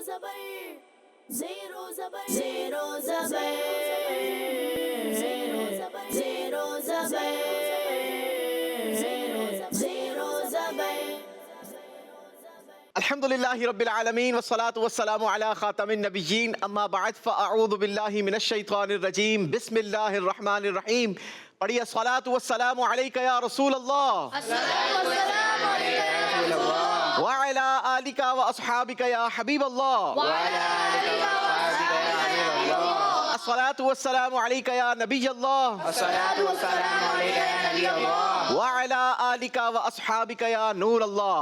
ज़बर ज़ेरो ज़बर ज़ेरो ज़बर ज़ेरो ज़बर ज़ेरो ज़बर ज़ेरो ज़बर। अल्हम्दुलिल्लाहि रब्बिल आलमीन वस्सलातु वस्सलामु अला खातमिन नबिय्यीन अम्मा बअद फ़अऊज़ु बिल्लाहि मिनश शैतानिर रजीम बिस्मिल्लाहिर रहमानिर रहीम। पढ़िए अस्सलातु वस्सलामु अलैका या रसूल अल्लाह व अला आलिका व अस्हाबिका या हबीब अल्लाह। अस्सलातु वस्सलामु अलैका या नबी अल्लाह व अला आलिका व अस्हाबिका या नूर अल्लाह।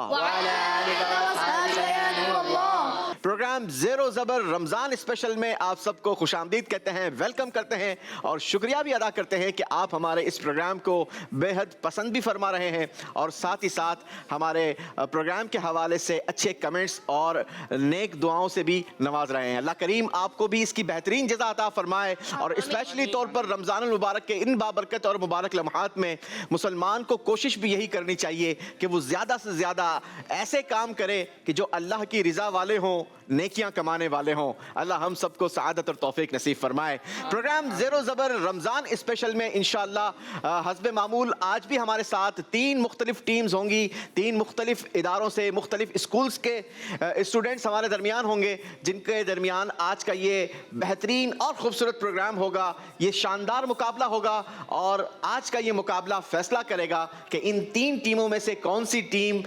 प्रोग्राम ज़ेरो ज़बर रमज़ान स्पेशल में आप सबको खुशामदीद कहते हैं, वेलकम करते हैं और शुक्रिया भी अदा करते हैं कि आप हमारे इस प्रोग्राम को बेहद पसंद भी फरमा रहे हैं और साथ ही साथ हमारे प्रोग्राम के हवाले से अच्छे कमेंट्स और नेक दुआओं से भी नवाज रहे हैं। अल्लाह करीम आपको भी इसकी बेहतरीन जज़ा अता फरमाए और स्पेशली तौर पर रमज़ानुल मुबारक के इन बाबरकत और मुबारक लम्हात में मुसलमान को कोशिश भी यही करनी चाहिए कि वो ज़्यादा से ज़्यादा ऐसे काम करे कि जो अल्लाह की रज़ा वाले हों, नेकियां कमाने वाले हों। अल्लाह हम सबको सआदत और तौफीक नसीब फरमाए। प्रोग्राम ज़ेरो ज़बर रमज़ान स्पेशल में इंशाअल्लाह हस्बे मामूल आज भी हमारे साथ 3 मुख्तलिफ टीम्स होंगी, 3 मुख्तलिफ इदारों से मुख्तलिफ स्कूल्स के स्टूडेंट्स हमारे दरमियान होंगे, जिनके दरमियान आज का ये बेहतरीन और ख़ूबसूरत प्रोग्राम होगा। ये शानदार मुकाबला होगा और आज का ये मुकाबला फ़ैसला करेगा कि इन 3 टीमों में से कौन सी टीम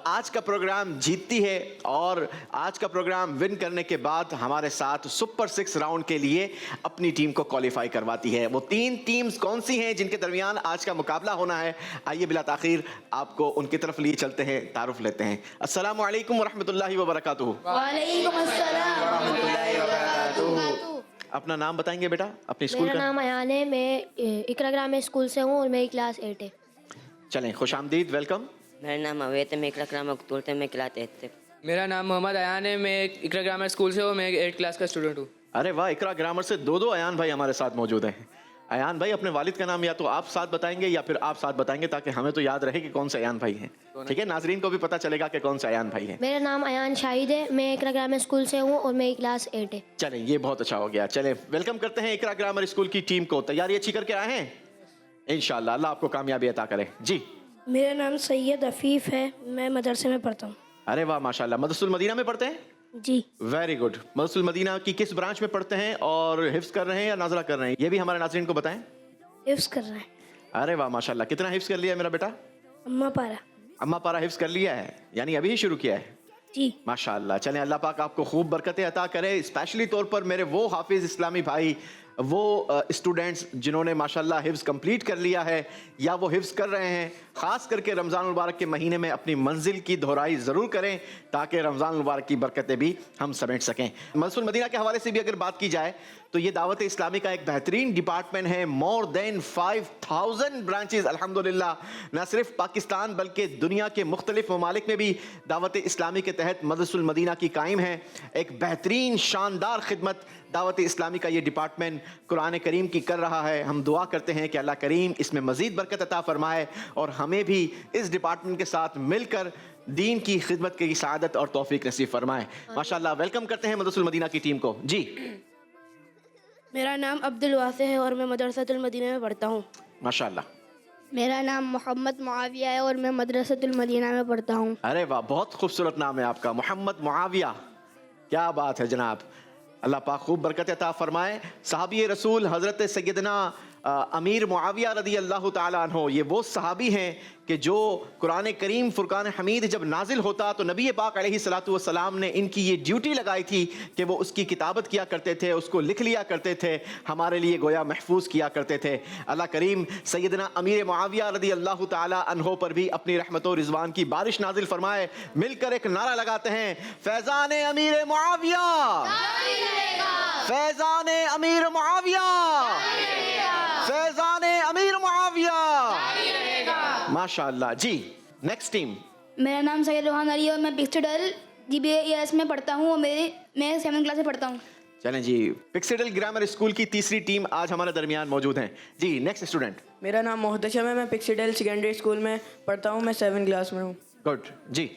आज का प्रोग्राम जीतती है और आज का प्रोग्राम विन करने के बाद हमारे साथ सुपर 6 राउंड के लिए अपनी टीम को क्वालिफाई करवाती है। वो 3 टीम्स कौन सी हैं जिनके दरमियान आज का मुकाबला होना है? आइए बिला ताखीर आपको उनकी तरफ लिए चलते हैं, तारुफ लेते हैं। अस्सलामु अलैकुम वरहमतुल्लाहि वबरकातुहू। वालेकुम अस्सलाम वरहमतुल्लाहि वबरकातुहू। अपना नाम बताएंगे बेटा, अपने स्कूल मेरा का? नाम अयान है, मैं इकरा ग्राम स्कूल से हूँ और मेरी क्लास 8 है। चलें, खुशामदीद, वेलकम। मेरा नाम अवैत है, मैं इकरा ग्राम अक्तूर मैं क्लास 8 से। मेरा नाम मोहम्मद अयान है, मैं इकरा ग्रामर स्कूल से हूँ, मैं 8 क्लास का स्टूडेंट हूँ। अरे वाह, इकरा ग्रामर से 2 अयान भाई हमारे साथ मौजूद हैं। अयान भाई, अपने वालिद का नाम या तो आप साथ बताएंगे या फिर आप साथ बताएंगे ताकि हमें तो याद रहे कि कौन से अयान भाई हैं। ठीक है, नाजरीन को भी पता चलेगा कि कौन से अयान भाई हैं। मेरा नाम अयान शाहिद है, मैं इकरा ग्राम स्कूल से हूँ और मेरी क्लास 8 है। चलें, ये बहुत अच्छा हो गया। चलें, वेलकम करते हैं इकरा ग्रामर स्कूल की टीम को। तैयारी अच्छी करके आए हैं? इंशाल्लाह अल्लाह आपको कामयाबी अता करे। जी, मेरा नाम सैयद अफीफ़ है, मैं मदरसे में पढ़ता हूँ। अरे वाह माशाल्लाह, मदरसुल मदीना में पढ़ते हैं? जी। Very good. मदरसुल मदीना की किस ब्रांच में पढ़ते हैं और हिफ्स कर रहे हैं या नाजरा कर रहे हैं? ये भी हमारे नाज़रीन को बताएं। हिफ्स कर रहा है। अरे वाह माशाल्लाह, कितना हिफ्स कर लिया है मेरा बेटा? अम्मा पारा। अम्मा पारा हिफ्स कर लिया है, यानी अभी ही शुरू किया है? जी। माशाल्लाह। चलें, अल्लाह पाक आपको खूब बरकतें अता करे। स्पेशली तौर पर मेरे वो हाफिज़ इस्लामी भाई, वो स्टूडेंट्स जिन्होंने माशाल्लाह हिफ्ज़ कंप्लीट कर लिया है या वो हिफ्ज़ कर रहे हैं, ख़ास करके रमज़ान मुबारक के महीने में अपनी मंजिल की दोहराई ज़रूर करें ताकि रमज़ान मुबारक की बरकतें भी हम समेट सकें। मदरसुल मदीना के हवाले से भी अगर बात की जाए तो ये दावत इस्लामी का एक बेहतरीन डिपार्टमेंट है। मोर देन 5000 ब्रांचेस अल्हम्दुलिल्लाह, न सिर्फ पाकिस्तान बल्कि दुनिया के मुख्तलिफ ममालिक में भी दावत इस्लामी के तहत मदरसुल मदीना की कायम है। एक बेहतरीन शानदार खिदमत दावत इस्लामी का ये डिपार्टमेंट कुरान करीम की कर रहा है। हम दुआ करते हैं कि अल्लाह करीम इसमें मज़ीद बरकत अता फरमाए और हमें भी इस डिपार्टमेंट के साथ मिलकर दीन की खिदमत की सआदत और तौफीक नसीब फरमाए। माशाल्लाह, वेलकम करते हैं मदरसुल मदीना की टीम को। जी, मेरा नाम अब्दुल वासे है और मैं मदरसतुल मदीना में पढ़ता हूँ। माशाल्लाह। मेरा नाम मोहम्मद मुआविया है और मैं मदरसतुल मदीना में पढ़ता हूँ। अरे वाह, बहुत खूबसूरत नाम है आपका, मोहम्मद मुआविया। क्या बात है जनाब, अल्लाह पाक खूब बरकत अता फरमाए। सहाबी रसूल हज़रत सैयदना अमीर मुआविया रदी अल्लाह ताला अन्हो, ये वो सहाबी हैं कि जो कुरान करीम फुरकान हमीद जब नाजिल होता तो नबी पाक अलैहिस्सलातु वस्सलाम ने इनकी ये ड्यूटी लगाई थी कि वो उसकी किताबत किया करते थे, उसको लिख लिया करते थे, हमारे लिए गोया महफूज किया करते थे। अल्लाह करीम सैयदना अमीर मुआविया रदी अल्लाह ताला अन्हो पर भी अपनी रहमत और रिजवान की बारिश नाजिल फरमाए। मिलकर एक नारा लगाते हैं, फैज़ान अमीर मुआविया, फैज़ान अमीर मुआविया, फैज़ान अमीर मुआविया। माशाअल्लाह। जी, नेक्स्ट टीम। मेरा नाम सैयद रोहान अली है और मैं पिक्सडल GBAS में पढ़ता हूँ और मैं 7th क्लास में पढ़ता हूँ। चलें जी, पिक्सडल ग्रामर स्कूल की तीसरी टीम आज हमारे दरमियान मौजूद हैं। जी, नेक्स्ट स्टूडेंट। मेरा नाम मोहतशम है, मैं पिक्सडल सेकेंडरी स्कूल में पढ़ता हूँ, मैं 7th क्लास में हूँ। गुड। जी,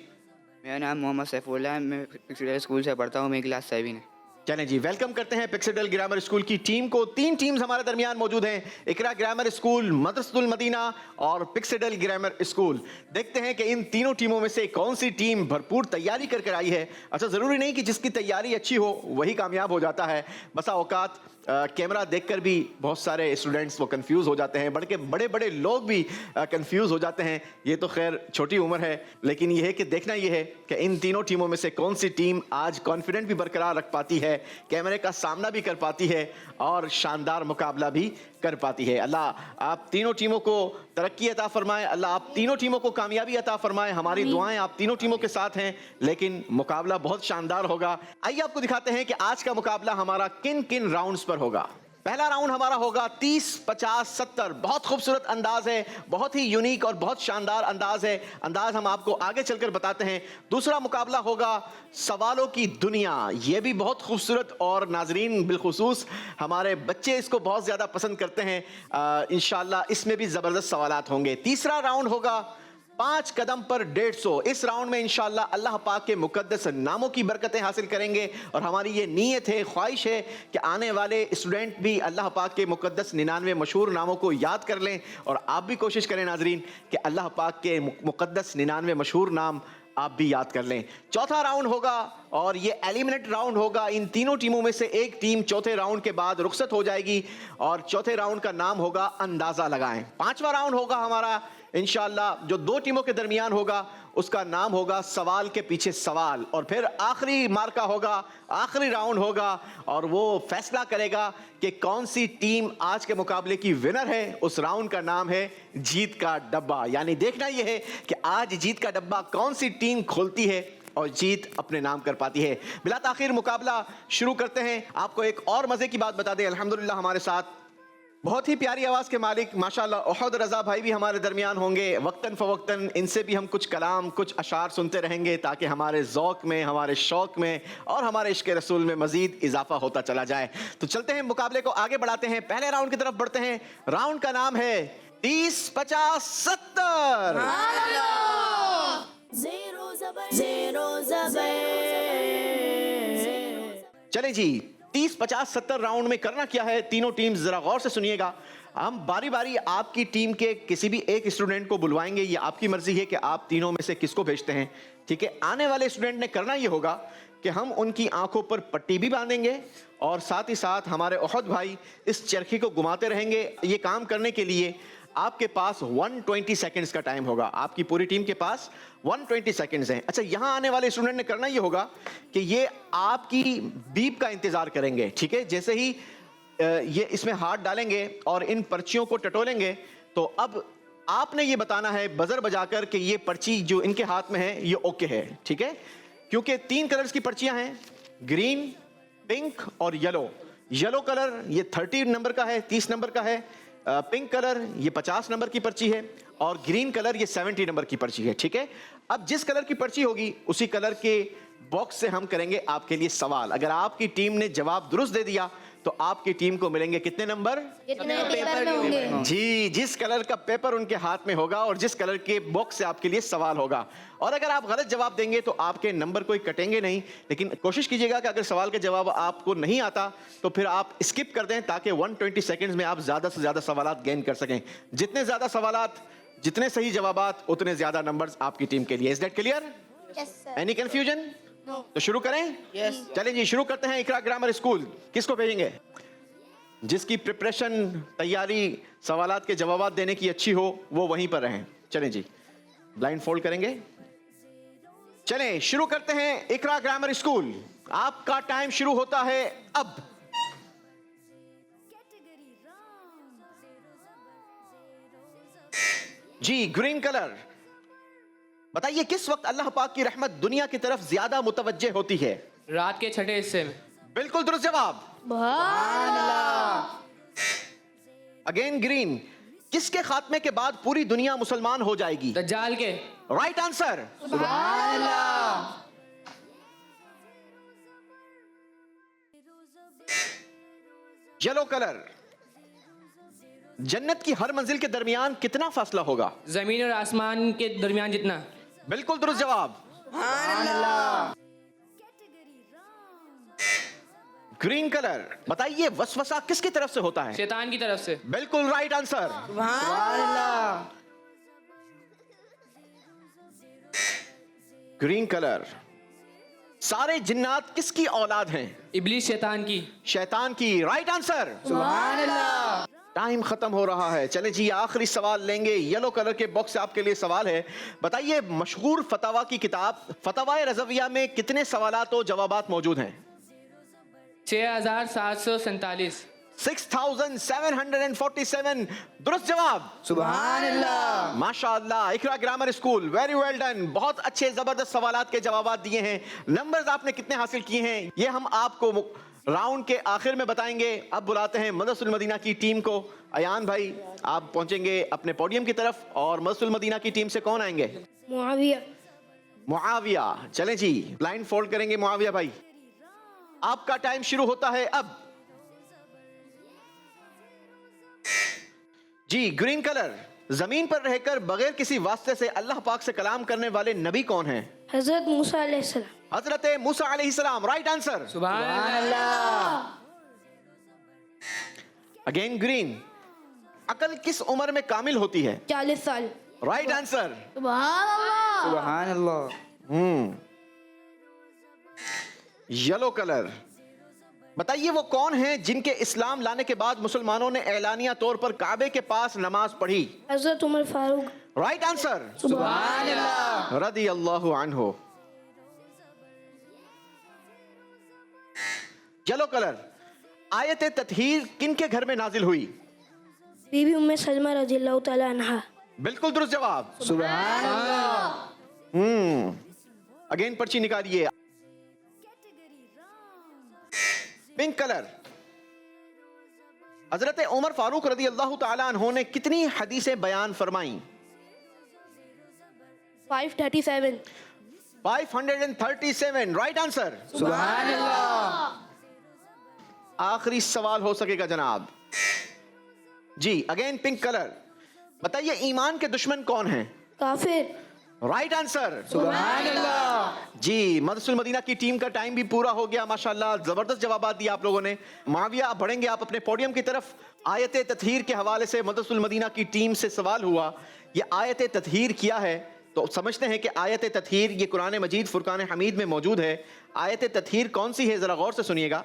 मेरा नाम मोहम्मद सैफुल्लाह है, मैं पिक्सडल स्कूल से पढ़ता हूँ, मैं क्लास 7 है। चलें जी, वेलकम करते हैं पिक्सडल ग्रामर स्कूल की टीम को। 3 टीम्स हमारे दरमियान मौजूद हैं, इकरा ग्रामर स्कूल, मदरसतुल मदीना और पिक्सडल ग्रामर स्कूल। देखते हैं कि इन तीनों टीमों में से कौन सी टीम भरपूर तैयारी करके आई है। अच्छा, ज़रूरी नहीं कि जिसकी तैयारी अच्छी हो वही कामयाब हो जाता है। बसा औकात कैमरा देखकर भी बहुत सारे स्टूडेंट्स वो कंफ्यूज हो जाते हैं, बड़े बड़े लोग भी कंफ्यूज हो जाते हैं। ये तो खैर छोटी उम्र है, लेकिन ये है कि देखना ये है कि इन तीनों टीमों में से कौन सी टीम आज कॉन्फिडेंट भी बरकरार रख पाती है, कैमरे का सामना भी कर पाती है और शानदार मुकाबला भी कर पाती है। अल्लाह आप तीनों टीमों को तरक्की अता फरमाए, अल्लाह आप तीनों टीमों को कामयाबी अता फरमाए। हमारी दुआएं आप तीनों टीमों के साथ हैं, लेकिन मुकाबला बहुत शानदार होगा। आइए आपको दिखाते हैं कि आज का मुकाबला हमारा किन किन राउंड्स पर होगा। पहला राउंड हमारा होगा 30, 50, 70। बहुत खूबसूरत अंदाज है, बहुत ही यूनिक और बहुत शानदार अंदाज है। अंदाज हम आपको आगे चलकर बताते हैं। दूसरा मुकाबला होगा सवालों की दुनिया। ये भी बहुत खूबसूरत और नाजरीन बिलखुसूस हमारे बच्चे इसको बहुत ज़्यादा पसंद करते हैं। इंशाल्लाह इसमें भी ज़बरदस्त सवालात होंगे। तीसरा राउंड होगा 5 कदम पर 150। इस राउंड में इंशाल्लाह अल्लाह पाक के मुकद्दस नामों की बरकतें हासिल करेंगे और हमारी ये नीयत है, ख्वाहिश है कि आने वाले स्टूडेंट भी अल्लाह पाक के मुकद्दस 99 मशहूर नामों को याद कर लें। और आप भी कोशिश करें नाजरीन कि अल्लाह पाक के मुकद्दस 99 मशहूर नाम आप भी याद कर लें। चौथा राउंड होगा और ये एलिमिनेट राउंड होगा। इन तीनों टीमों में से एक टीम चौथे राउंड के बाद रुखसत हो जाएगी और चौथे राउंड का नाम होगा अंदाज़ा लगाएं। पांचवा राउंड होगा हमारा इंशाल्लाह जो 2 टीमों के दरमियान होगा, उसका नाम होगा सवाल के पीछे सवाल। और फिर आखिरी मार्का होगा, आखिरी राउंड होगा और वो फैसला करेगा कि कौन सी टीम आज के मुकाबले की विनर है। उस राउंड का नाम है जीत का डब्बा। यानी देखना यह है कि आज जीत का डब्बा कौन सी टीम खोलती है और जीत अपने नाम कर पाती है। बिला ताखिर मुकाबला शुरू करते हैं। आपको एक और मजे की बात बता दें, अल्हम्दुलिल्लाह हमारे साथ बहुत ही प्यारी आवाज़ के मालिक माशाल्लाह ओहद रज़ा भाई भी हमारे दरमियान होंगे। वक्तन फ़वक्तन इनसे भी हम कुछ कलाम, कुछ अशार सुनते रहेंगे ताकि हमारे ज़ौक़ में, हमारे शौक़ में और हमारे इश्क़ रसूल में मज़ीद इजाफा होता चला जाए। तो चलते हैं, मुकाबले को आगे बढ़ाते हैं। पहले राउंड की तरफ बढ़ते हैं। राउंड का नाम है 30, 50, 70। Zero Zabar. चलें जी, 30, 50, 70 राउंड में करना क्या है, तीनों टीम जरा गौर से सुनिएगा। हम बारी बारी आपकी टीम के किसी भी एक स्टूडेंट को बुलवाएंगे। ये आपकी मर्जी है कि आप तीनों में से किसको भेजते हैं, ठीक है। आने वाले स्टूडेंट ने करना ये होगा कि हम उनकी आंखों पर पट्टी भी बांधेंगे और साथ ही साथ हमारे ओहद भाई इस चरखी को घुमाते रहेंगे। ये काम करने के लिए आपके पास 120 सेकंड्स का टाइम होगा। आपकी पूरी टीम के पास 120 सेकंड्स हैं। अच्छा, यहाँ आने वाले स्टूडेंट ने करना ये होगा कि ये आपकी बीप का इंतज़ार करेंगे, ठीक है। जैसे ही ये इसमें हाथ डालेंगे और इन पर्चियों को टटोलेंगे तो अब आपने ये बताना है बजर बजाकर कि ये पर्ची जो इनके हाथ में है ये ओके है, ठीक है। क्योंकि 3 कलर्स की पर्चियां हैं, ग्रीन, पिंक और येलो। येलो कलर ये 30 नंबर का है, 30 नंबर का है। पिंक कलर ये 50 नंबर की पर्ची है और ग्रीन कलर ये 70 नंबर की पर्ची है, ठीक है। अब जिस कलर की पर्ची होगी उसी कलर के बॉक्स से हम करेंगे आपके लिए सवाल। अगर आपकी टीम ने जवाब दुरुस्त दे दिया तो आपकी टीम को मिलेंगे कितने नंबर? जितने पेपर में होंगे जी, जिस कलर का पेपर उनके हाथ में होगा और जिस कलर के बॉक्स से आपके लिए सवाल होगा। और अगर आप गलत जवाब देंगे तो आपके नंबर कोई कटेंगे नहीं, लेकिन कोशिश कीजिएगा कि अगर सवाल का जवाब आपको नहीं आता तो फिर आप स्किप कर दें ताकि 120 सेकंड्स में आप ज़्यादा से ज़्यादा सवालात गेन कर सकें। जितने ज़्यादा सवालात, जितने सही जवाबात, उतने ज़्यादा नंबर्स आपकी टीम के लिए। Is that clear? Any confusion? तो शुरू करें? चलें जी, शुरू करते हैं। इकरा ग्रामर स्कूल किसको भेजेंगे? जिसकी प्रिपरेशन, तैयारी, सवालात के जवाब देने की अच्छी हो वो वहीं पर रहें। चलें जी, ब्लाइंड फोल्ड करेंगे। चलें शुरू करते हैं। इकरा ग्रामर स्कूल, आपका टाइम शुरू होता है अब। जी, ग्रीन कलर, बताइए किस वक्त अल्लाह पाक की रहमत दुनिया की तरफ ज्यादा मुतवज्जे होती है? रात के छठे हिस्से में। बिल्कुल दुरुस्त जवाब। अगेन ग्रीन, किसके खात्मे के बाद पूरी दुनिया मुसलमान हो जाएगी? दज्जाल के। Right answer. येलो कलर, जन्नत की हर मंजिल के दरमियान कितना फासला होगा? जमीन और आसमान के दरमियान जितना। बिल्कुल दुरुस्त जवाब। ग्रीन कलर, बताइए वसवसा किसकी तरफ से होता है? शैतान की तरफ से। बिल्कुल राइट आंसर। ग्रीन कलर, सारे जिन्नात किसकी औलाद हैं? इब्लीस शैतान की। शैतान की, राइट आंसर। टाइम खत्म हो रहा है, चले जी आखिरी सवाल लेंगे। येलो कलर के बॉक्स से आपके लिए सवाल है, बताइए मशहूर फतवा की किताब फतवाए रज़विया में कितने सवालात और जवाबात मौजूद हैं? 6747। 6747 दुरुस्त जवाब। सुभान अल्लाह, माशाअल्लाह। Iqra grammar school, very well done. बहुत अच्छे जबरदस्त सवालात के जवाबात दिए हैं। नंबर्स आपने कितने हासिल किए हैं ये हम आपको राउंड के आखिर में बताएंगे। अब बुलाते हैं मदरसतुल मदीना की टीम को। अयान भाई आप पहुंचेंगे अपने पोडियम की तरफ, और मदरसतुल मदीना की टीम से कौन आएंगे? मुआविया। मुआविया, चलें जी ब्लाइंड फोल्ड करेंगे मुआविया भाई। आपका टाइम शुरू होता है अब। जी ग्रीन कलर, जमीन पर रहकर बगैर किसी वास्ते से अल्लाह पाक से कलाम करने वाले नबी कौन हैं? हजरत मूसा अलैहिस्सलाम। हजरत मूसा अलैहिस्सलाम, राइट आंसर। सुभान अल्लाह। अगेन ग्रीन, अकल किस उम्र में कामिल होती है? 40 साल। Right answer. सुभान अल्लाह। येलो कलर, बताइए वो कौन हैं जिनके इस्लाम लाने के बाद मुसलमानों ने एलानिया तौर पर काबे के पास नमाज पढ़ी? हजरत उमर फारूक। Right answer. सुभान अल्लाह, रदी अल्लाहु अन्हु। येलो कलर, आयत ततहीर किन के घर में नाजिल हुई? बीबी उम्मे सलमा रज़ियल्लाहु तआला अन्हा। बिल्कुल दुरुस्त जवाब। सुभान अल्लाह। अगेन पर्ची निकालिए। पिंक कलर, हजरत उमर फारूक रदी अल्लाह ताला अन्हु ने कितनी हदीसें बयान फरमाई? 537। 537, राइट आंसर। सुभान अल्लाह। आखिरी सवाल हो सकेगा जनाब। जी अगेन पिंक कलर, बताइए ईमान के दुश्मन कौन हैं? काफिर। Right answer. सुभान अल्लाह। जी मदरसतुल मदीना की टीम का टाइम भी पूरा हो गया। माशाल्लाह जबरदस्त जवाब दिए आप लोगों ने। माविया आप बढ़ेंगे आप अपने पोडियम की तरफ। आयत ततहीर के हवाले से मदरसतुल मदीना की टीम से सवाल हुआ, ये आयत ततहीर किया है तो समझते हैं कि आयत ततहीर ये कुरान मजीद फुरकान हमीद में मौजूद है। आयत ततहीर कौन सी है जरा गौर से सुनिएगा।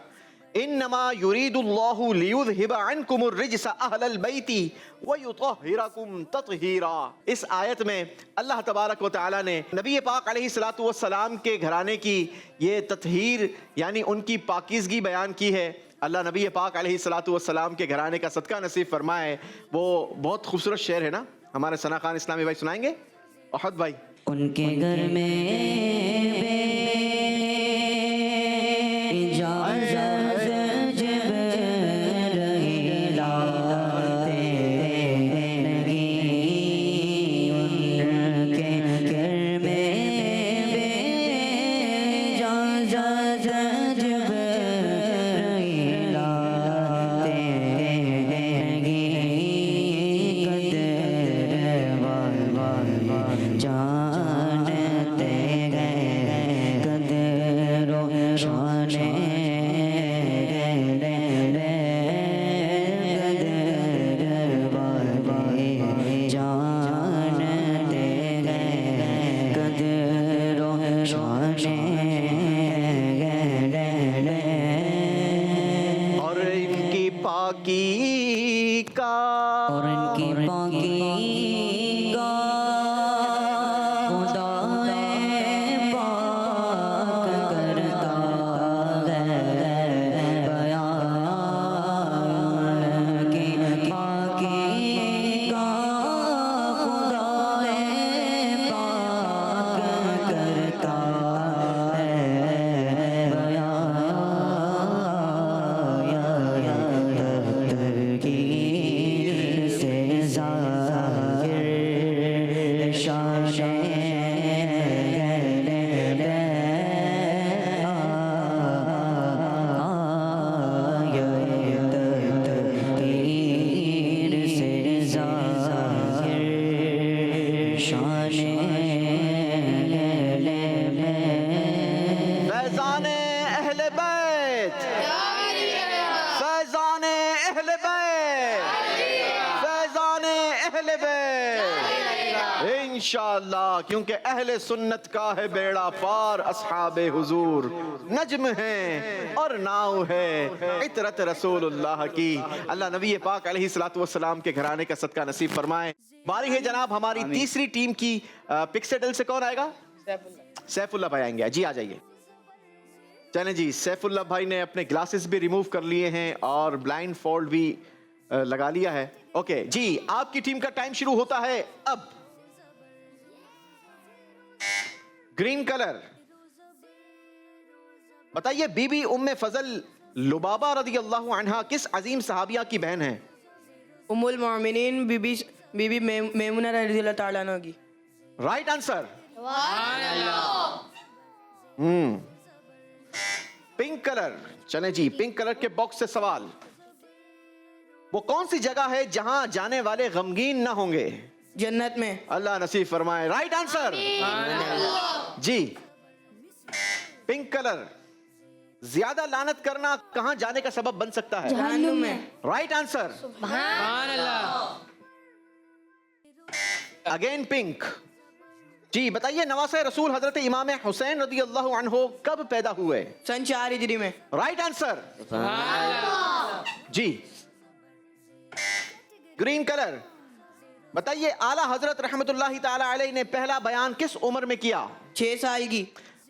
इन्नमा युरीदुल्लाहु लियुज़हिबा अन्कुमुर रिज्सा अहलल बैति व युतहिरकुम तत्हीरा। इस आयत में अल्लाह तबारक व तआला ने नबी पाक अलैहिस्सलातु वस्सलाम के घराने की ये तत्हीर यानी उनकी पाकीज़गी बयान की है। अल्लाह नबी पाक अलैहिस्सलातु वस्सलाम के घराने का सदका नसीब फरमाए। वो बहुत खूबसूरत शेर है ना, हमारे सना खान इस्लामी भाई सुनाएंगे। अहद भाई, उनके घर में की अहले बैत, फैजाने अहले बैत, फैजाने अहले बैत इंशाअल्लाह, क्योंकि अहले सुन्नत का है बेड़ा पार, अस्हाबे हुजूर नज्म है और नाव है इतरत रसूलुल्लाह की। अल्लाह नबी पाक अलैहिस्सलातु वस्सलाम के घराने का सदका नसीब फरमाए। बारी है जनाब हमारी तीसरी टीम की। पिक्सेडल से कौन आएगा? सैफुल्लाह भाई आएंगे। जी आ जाइए। चलें जी, सैफुल्लाह भाई ने अपने ग्लासेस भी रिमूव कर लिए हैं और ब्लाइंड फोल्ड भी लगा लिया है। ओके जी, आपकी टीम का टाइम शुरू होता है अब। ग्रीन कलर, बताइए बीबी उम्मे फजल लुबाबा रदियल्लाहु अन्हा किस अजीम सहाबिया की बहन है? उम्मुल मोमिनीन बीबी मैमुना रज़ियल्लाहु ताला अन्हा की। Right answer. पिंक कलर, चले जी, पिंक कलर के बॉक्स से सवाल। वो कौन सी जगह है जहां जाने वाले गमगीन ना होंगे? जन्नत में। अल्लाह नसीब फरमाए। राइट आंसर जी। पिंक कलर, ज्यादा लानत करना कहां जाने का सबब बन सकता है? जहन्नुम में। Right answer. सुभान अल्लाह। अगेन पिंक जी। बताइए नवासे रसूल हजरत इमाम हुसैन रदियल्लाहु अन्हु कब पैदा हुए? सन 4 हिजरी में। राइट आंसर जी। ग्रीन कलर, बताइए आला हजरत रहमतुल्लाहि ताला अलैहि ने पहला बयान किस उम्र में किया? 6 साल की।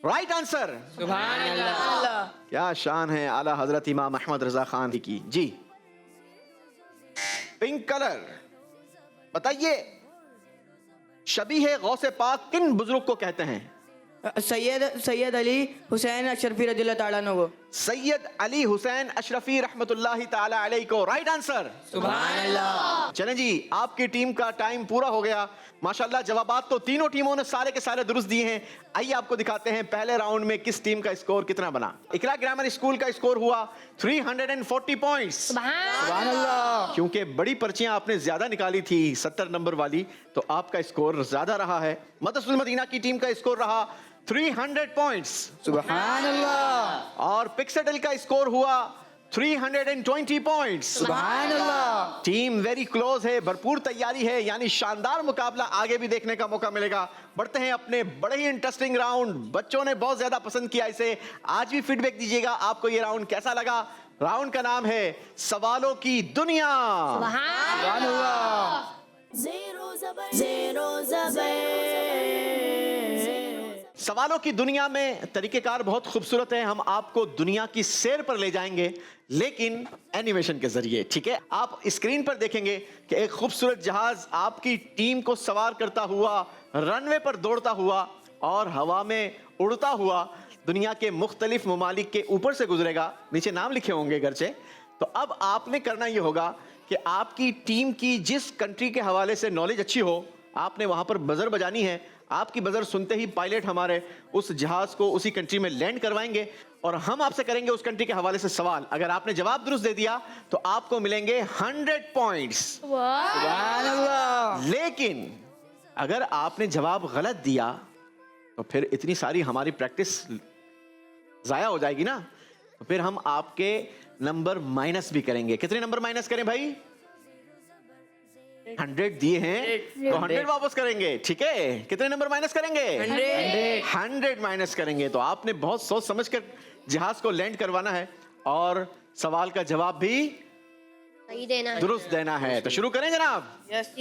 Right answer. सुभान अल्लाह। क्या शान है आला हजरत इमाम अहमद रजा खान की। जी। पिंक कलर, बताइए शबीह गौसे पाक किन बुजुर्ग को कहते हैं? सैयद अली हुसैन अशरफी रज़ियल्लाहु ताला अन्हु को। सैयद अली हुसैन अशरफी रहमतुल्लाहि ताला अलैहि को। Right answer. सुभान अल्लाह। चलें जी, आपकी टीम का टाइम पूरा हो गया। माशाल्लाह जवाबात तो तीनों टीमों ने सारे के सारे दुरुस्त दिए हैं। आइए आपको दिखाते हैं पहले राउंड में किस टीम का स्कोर कितना बना। इकरा ग्रामर स्कूल का स्कोर हुआ 340 पॉइंट्स। सुभान अल्लाह। क्योंकि बड़ी पर्चियां आपने ज्यादा निकाली थी 70 नंबर वाली, तो आपका स्कोर ज्यादा रहा है। मदरसतुल मदीना की टीम का स्कोर रहा 300 पॉइंट्स। सुभान अल्लाह। और पिक्सेडल का स्कोर हुआ 320 पॉइंट्स। सुभान अल्लाह। टीम वेरी क्लोज है, भरपूर तैयारी है, यानी शानदार मुकाबला आगे भी देखने का मौका मिलेगा। बढ़ते हैं अपने बड़े ही इंटरेस्टिंग राउंड। बच्चों ने बहुत ज्यादा पसंद किया इसे। आज भी फीडबैक दीजिएगा आपको ये राउंड कैसा लगा। राउंड का नाम है सवालों की दुनिया। सुभान अल्लाह। सवालों की दुनिया में तरीकेकार बहुत खूबसूरत है। हम आपको दुनिया की सैर पर ले जाएंगे, लेकिन एनिमेशन के जरिए। ठीक है, आप स्क्रीन पर देखेंगे कि एक खूबसूरत जहाज आपकी टीम को सवार करता हुआ रनवे पर दौड़ता हुआ और हवा में उड़ता हुआ दुनिया के मुख्तलिफ ममालिक के ऊपर से गुजरेगा। नीचे नाम लिखे होंगे गरचे। तो अब आपने करना यह होगा कि आपकी टीम की जिस कंट्री के हवाले से नॉलेज अच्छी हो, आपने वहां पर बजर बजानी है। आपकी बजर सुनते ही पायलट हमारे उस जहाज को उसी कंट्री में लैंड करवाएंगे और हम आपसे करेंगे उस कंट्री के हवाले से सवाल। अगर आपने जवाब दुरुस्त दे दिया तो आपको मिलेंगे 100 पॉइंट्स। सुभान अल्लाह। लेकिन अगर आपने जवाब गलत दिया तो फिर इतनी सारी हमारी प्रैक्टिस जाया हो जाएगी ना। तो फिर हम आपके नंबर माइनस भी करेंगे। कितने नंबर माइनस करें भाई? 100 दिए हैं तो 100 वापस करेंगे। ठीक है, कितने नंबर माइनस करेंगे? 100 माइनस करेंगे। तो आपने बहुत सोच समझ कर जहाज को लैंड करवाना है और सवाल का जवाब भी सही देना है। दुरुस्त देना है। तो शुरू करें जनाब। यस।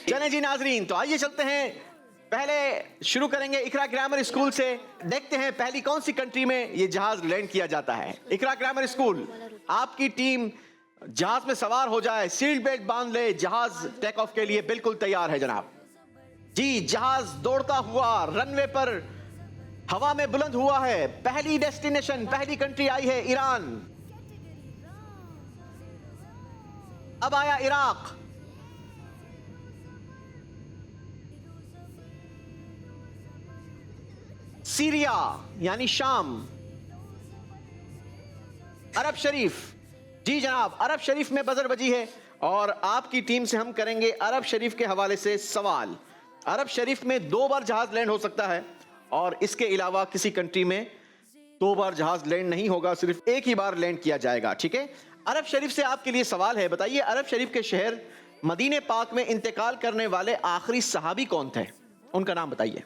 चलें जी नाजरीन, तो आइए चलते हैं। पहले शुरू करेंगे इकरा ग्रामर स्कूल से। देखते हैं पहली कौन सी कंट्री में ये जहाज लैंड किया जाता है। इकरा ग्रामर स्कूल, आपकी टीम जहाज में सवार हो जाए, सीट बेल्ट बांध ले, जहाज टेक ऑफ के लिए बिल्कुल तैयार है जनाब। जी, जहाज दौड़ता हुआ रनवे पर हवा में बुलंद हुआ है। पहली डेस्टिनेशन, पहली कंट्री आई है ईरान। अब आया इराक। सीरिया यानी शाम। अरब शरीफ। जी जनाब, अरब शरीफ में बजर बजी है और आपकी टीम से हम करेंगे अरब शरीफ के हवाले से सवाल। अरब शरीफ में 2 बार जहाज लैंड हो सकता है और इसके अलावा किसी कंट्री में 2 बार जहाज लैंड नहीं होगा, सिर्फ एक ही बार लैंड किया जाएगा, ठीक है। अरब शरीफ से आपके लिए सवाल है, बताइए अरब शरीफ के शहर मदीने पाक में इंतकाल करने वाले आखिरी सहाबी कौन थे, उनका नाम बताइए।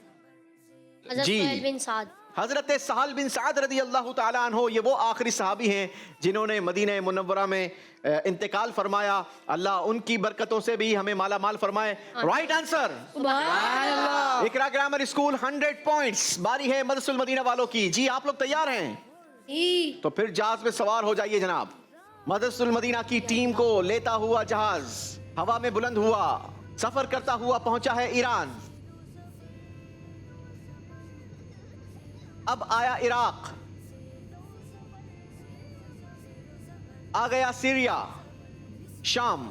हज़रत जी। सुहैल बिन साद। हजरत सहल बिन साद रदी अल्लाह ताला अन्हो, ये वो आखिरी सहाबी हैं जिन्होंने मदीना मुनव्वरा में इंतकाल फरमाया। अल्लाह उनकी बरकतों से भी हमें माला माल फरमाए। राइट आंसर, इकरा ग्रामर स्कूल 100 पॉइंट्स। बारी है मदरसुल मदीना वालों की। जी आप लोग तैयार हैं? तो फिर जहाज में सवार हो जाइए जनाब। मदरसुल मदीना की टीम को लेता हुआ जहाज हवा में बुलंद हुआ, सफर करता हुआ पहुंचा है ईरान। अब आया इराक, आ गया सीरिया, शाम,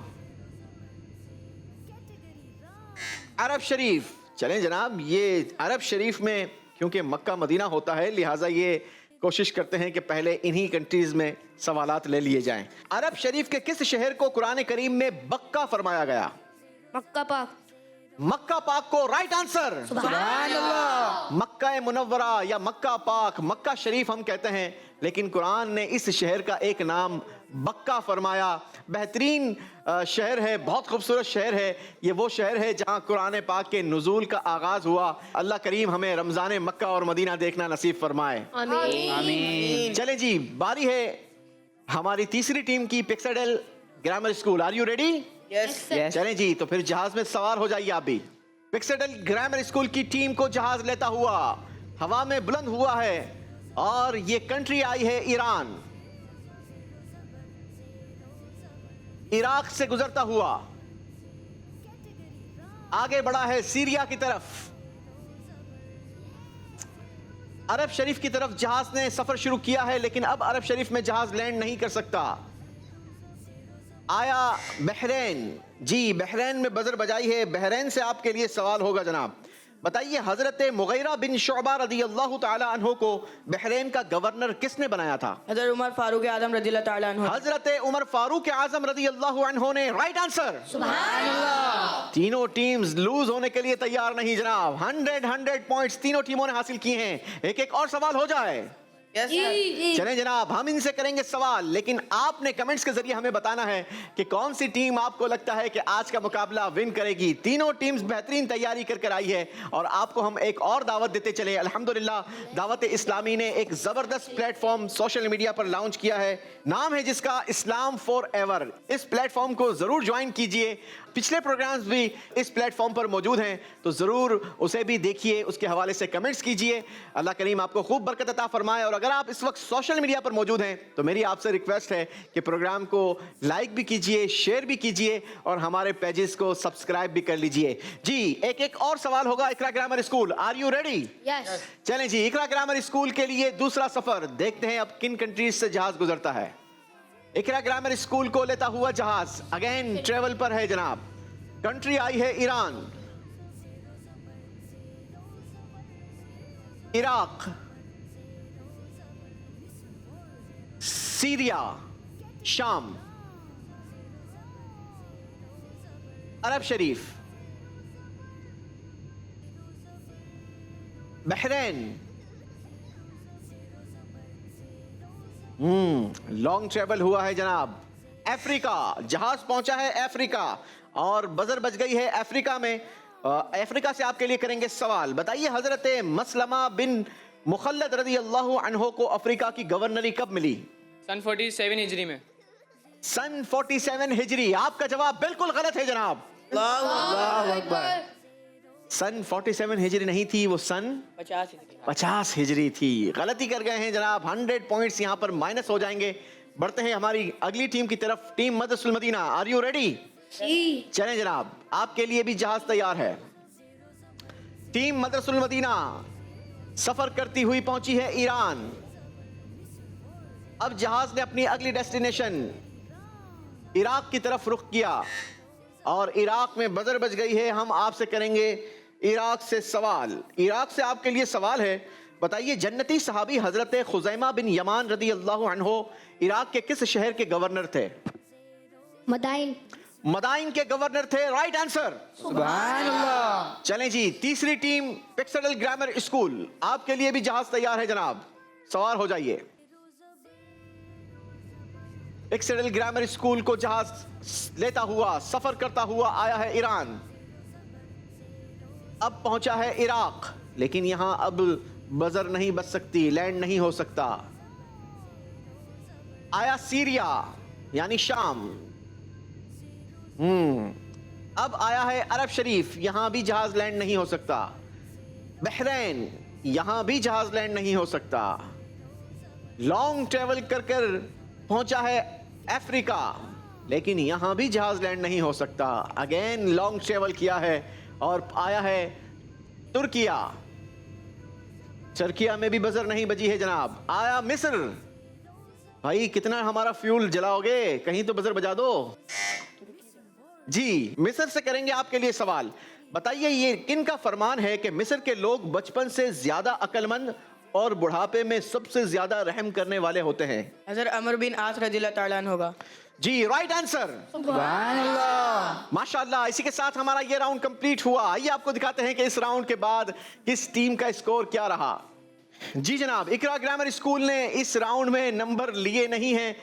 अरब शरीफ। चलें जनाब, ये अरब शरीफ में क्योंकि मक्का मदीना होता है, लिहाजा ये कोशिश करते हैं कि पहले इन्हीं कंट्रीज में सवालात ले लिए जाएं। अरब शरीफ के किस शहर को कुरान करीम में बक्का फरमाया गया? मक्का पाक। मक्का पाक को राइट आंसर। मक्का मुनव्वरा या मक्का पाक, मक्का शरीफ हम कहते हैं, लेकिन कुरान ने इस शहर का एक नाम बक्का फरमाया। बेहतरीन शहर है, बहुत खूबसूरत शहर है। ये वो शहर है जहां कुरान पाक के नुज़ूल का आगाज हुआ। अल्लाह करीम हमें रमजान मक्का और मदीना देखना नसीब फरमाए, आमीन। चलें जी, बारी है हमारी तीसरी टीम की, Pixadale grammar school. Are you ready? Yes. चलें जी, तो फिर जहाज में सवार हो जाइए आप भी। पिक्साडेल ग्रामर स्कूल की टीम को जहाज लेता हुआ हवा में बुलंद हुआ है और ये कंट्री आई है ईरान। इराक से गुजरता हुआ आगे बढ़ा है सीरिया की तरफ। अरब शरीफ की तरफ जहाज ने सफर शुरू किया है, लेकिन अब अरब शरीफ में जहाज लैंड नहीं कर सकता। आया बहरैन। जी, बहरैन में बजर बजाई है। बहरैन से आपके लिए सवाल होगा जनाब। बताइए हजरत मुगैरा बिन शुअबा रदी अल्लाह ताला अन्हो को बहरैन का गवर्नर किसने बनाया था? हज़रत उमर फारूक आजम रज़ी अल्लाह ताला अन्हु। हजरत उमर फारूक आजम रदी अल्लाह अन्हो ने। Right answer. तीनों टीम्स लूज होने के लिए तैयार नहीं जनाब। 100 पॉइंट्स तीनों टीमों ने हासिल किए हैं। एक एक और सवाल हो जाए। Yes sir. चलें जनाब, हम इनसे करेंगे सवाल, लेकिन आपने कमेंट्स के जरिए हमें बताना है कि कौन सी टीम आपको लगता है कि आज का मुकाबला विन करेगी। तीनों टीम्स बेहतरीन तैयारी कर आई है और आपको हम एक और दावत देते चले। अल्हम्दुलिल्लाह, दावत इस्लामी ने एक जबरदस्त प्लेटफॉर्म सोशल मीडिया पर लॉन्च किया है, नाम है जिसका इस्लाम फॉर एवर। इस प्लेटफॉर्म को जरूर ज्वाइन कीजिए। पिछले प्रोग्राम्स भी इस प्लेटफॉर्म पर मौजूद हैं, तो जरूर उसे भी देखिए, उसके हवाले से कमेंट्स कीजिए। अल्लाह करीम आपको खूब बरकत अता फरमाए। और अगर आप इस वक्त सोशल मीडिया पर मौजूद हैं तो मेरी आपसे रिक्वेस्ट है कि प्रोग्राम को लाइक भी कीजिए, शेयर भी कीजिए और हमारे पेजेस को सब्सक्राइब भी कर लीजिए। जी, एक एक और सवाल होगा Iqra grammar school. Are you ready? Yes. चलें जी, इकरा ग्रामर स्कूल के लिए दूसरा सफर। देखते हैं अब किन कंट्रीज से जहाज गुजरता है। इकरा ग्रामर स्कूल को लेता हुआ जहाज अगेन ट्रेवल पर है जनाब। कंट्री आई है ईरान, इराक, सीरिया, शाम, अरब शरीफ, बहरैन। लॉन्ग ट्रेवल हुआ है जनाब। अफ्रीका, जहाज पहुंचा है अफ्रीका और बजर बज गई है अफ्रीका में। अफ्रीका से आपके लिए करेंगे सवाल। बताइए हजरत मसलमा बिन मुखल्लद रदी अल्लाह अन्हो को अफ्रीका की गवर्नरी कब मिली? सन 47 हिजरी में। सन 47 हिजरी। आपका जवाब बिल्कुल गलत है जनाब। अल्लाहु अकबर। सन 47 हिजरी नहीं थी, वो सन 50 हिजरी थी। गलती कर गए हैं जनाब। 100 पॉइंट्स यहां पर माइनस हो जाएंगे। बढ़ते हैं हमारी अगली टीम की तरफ, team Madrasul Madina. Are you ready? चलें जनाब, आपके लिए भी जहाज तैयार है। टीम मदरसुल मदीना सफर करती हुई पहुंची है ईरान। अब जहाज ने अपनी अगली डेस्टिनेशन इराक की तरफ रुख किया और इराक में बजर बज गई है। हम आपसे करेंगे इराक से सवाल। इराक से आपके लिए सवाल है। बताइए जन्नती सहाबी हजरत खुजैमा बिन यमान रदी अल्लाह अन्हो इराक के किस शहर के गवर्नर थे? मदाइन। मदाइन के गवर्नर थे। Right answer. सुभान अल्लाह। चलें जी, तीसरी टीम पिक्साडेल ग्रामर स्कूल, आपके लिए भी जहाज तैयार है जनाब। सवार हो जाइए। एक्सेडल ग्रामर स्कूल को जहाज लेता हुआ, सफर करता हुआ आया है ईरान, अब पहुंचा है इराक, लेकिन यहां अब बजर नहीं बच सकती, लैंड नहीं हो सकता। आया सीरिया यानी शाम। अब आया है अरब शरीफ, यहां भी जहाज लैंड नहीं हो सकता। बहरैन, यहां भी जहाज लैंड नहीं हो सकता। लॉन्ग ट्रेवल कर कर पहुंचा है अफ्रीका, लेकिन यहां भी जहाज लैंड नहीं हो सकता। अगेन लॉन्ग ट्रेवल किया है और आया है तुर्किया। तुर्किया में भी बजर नहीं बजी है जनाब। आया मिस्र। भाई कितना हमारा फ्यूल जलाओगे, कहीं तो बजर बजा दो जी। मिस्र से करेंगे आपके लिए सवाल। बताइए ये किन का फरमान है कि मिस्र के लोग बचपन से ज्यादा अक्लमंद और बुढ़ापे में सबसे ज्यादा रहम करने वाले होते हैं? हजरत अमर बिन आस रज़ियल्लाहु ताला अन्हु होगा। जी, राइट आंसर। माशाअल्लाह। इसी के साथ हमारा ये राउंड कंप्लीट हुआ। आइए आपको दिखाते हैं कि इस राउंड के बाद किस टीम का स्कोर क्या रहा। जी जनाब, इकरा ग्रामर स्कूल ने इस राउंड में नंबर लिए नहीं हैं,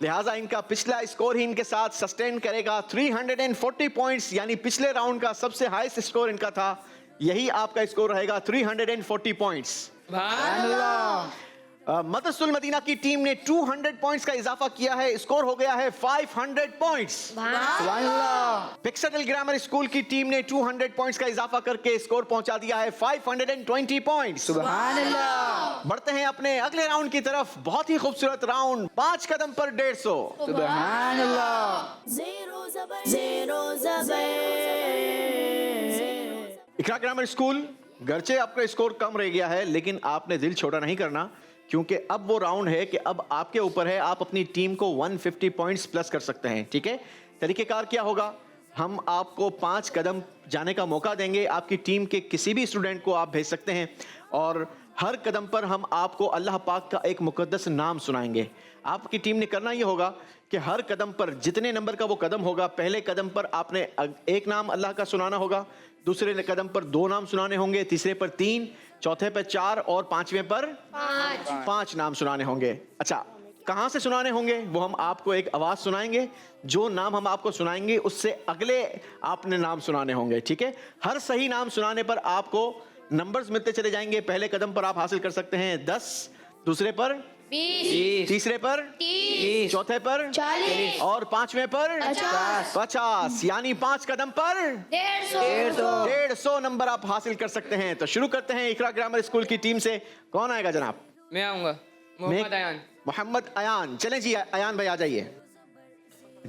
लिहाजा इनका पिछला स्कोर ही इनके साथ सस्टेन करेगा। 340 पॉइंट्स यानी पिछले राउंड का सबसे हाईएस्ट स्कोर इनका था, यही आपका स्कोर रहेगा 340 पॉइंट्स। मदरसुल मदीना की टीम ने 200 पॉइंट्स का इजाफा किया है, स्कोर हो गया है 500 पॉइंट्स। पिक्सडल ग्रामर स्कूल की टीम ने 200 पॉइंट्स का इजाफा करके स्कोर पहुंचा दिया है 520 पॉइंट्स। बढ़ते हैं अपने अगले राउंड की तरफ। बहुत ही खूबसूरत राउंड, 5 कदम पर 150। इकरा ग्रामर स्कूल, गर्चे आपका स्कोर कम रह गया है, लेकिन आपने दिल छोटा नहीं करना, क्योंकि अब वो राउंड है कि अब आपके ऊपर है, आप अपनी टीम को 150 पॉइंट्स प्लस कर सकते हैं। ठीक है, तरीकेकार क्या होगा, हम आपको 5 कदम जाने का मौका देंगे। आपकी टीम के किसी भी स्टूडेंट को आप भेज सकते हैं और हर कदम पर हम आपको अल्लाह पाक का एक मुकद्दस नाम सुनाएंगे। आपकी टीम ने करना ये होगा कि हर कदम पर जितने नंबर का वो कदम होगा, पहले कदम पर आपने एक नाम अल्लाह का सुनाना होगा, दूसरे कदम पर 2 नाम सुनाने होंगे, तीसरे पर 3, चौथे पर 4 और 5वें पर 5 नाम सुनाने होंगे। अच्छा, कहां से सुनाने होंगे वो हम आपको एक आवाज सुनाएंगे, जो नाम हम आपको सुनाएंगे उससे अगले आपने नाम सुनाने होंगे। ठीक है, हर सही नाम सुनाने पर आपको नंबर्स मिलते चले जाएंगे। पहले कदम पर आप हासिल कर सकते हैं 10, दूसरे पर 20, तीसरे पर 30, चौथे पर 40 और 5वें पर 50, यानी 5 कदम पर 150 नंबर आप हासिल कर सकते हैं। तो शुरू करते हैं इकरा ग्रामर स्कूल की टीम से। कौन आएगा जनाब? मैं आऊंगा, मोहम्मद अयान। मोहम्मद अयान, चलें जी अयान भाई आ जाइए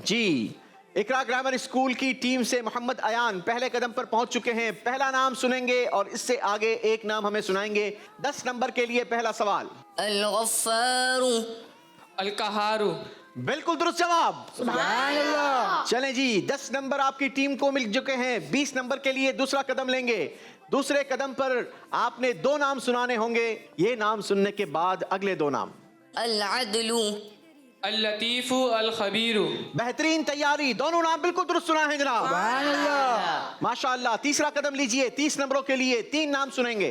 जी। इकरा ग्रामर स्कूल की टीम से मोहम्मद अयान पहले कदम पर पहुंच चुके हैं। पहला नाम सुनेंगे और इससे आगे एक नाम हमें सुनाएंगे। 10 नंबर के लिए पहला सवाल। अल-गफ्फारू, अल-कहारू। बिल्कुल दुरुस्त जवाब। चलें जी, 10 नंबर आपकी टीम को मिल चुके हैं। 20 नंबर के लिए दूसरा कदम लेंगे। दूसरे कदम पर आपने 2 नाम सुनाने होंगे। ये नाम सुनने के बाद अगले 2 नाम। अल-अदलू, अल-लतीफू, अल-खबीरू। बेहतरीन तैयारी, दोनों नाम बिल्कुल दुरुस्त सुना है जनाब, माशाअल्लाह। तीसरा कदम लीजिए, 30 नंबरों के लिए 3 नाम सुनेंगे।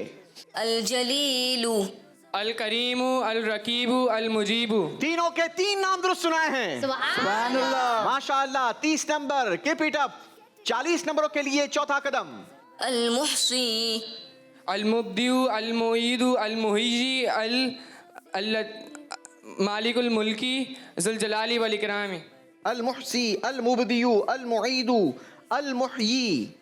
अल-जलीलू, अल-करीमू, अल-रकीबू, अल-मुजीबू। तीनों के 3 नाम दुरुस्त सुनाए हैं, माशाअल्लाह। 30 नंबर, कीप इट अप। 40 नंबरों के लिए चौथा कदम। अल-मुहसी, अल-मुब्दिउ, अल-मुईदु, अल-मुहीजी, मालिकुल मुल्की, ज़ुल जलाली वल इकरामी। अल-मुहसी, अल-मुब्दियु, अल-मुईदु, अल-मुहयी।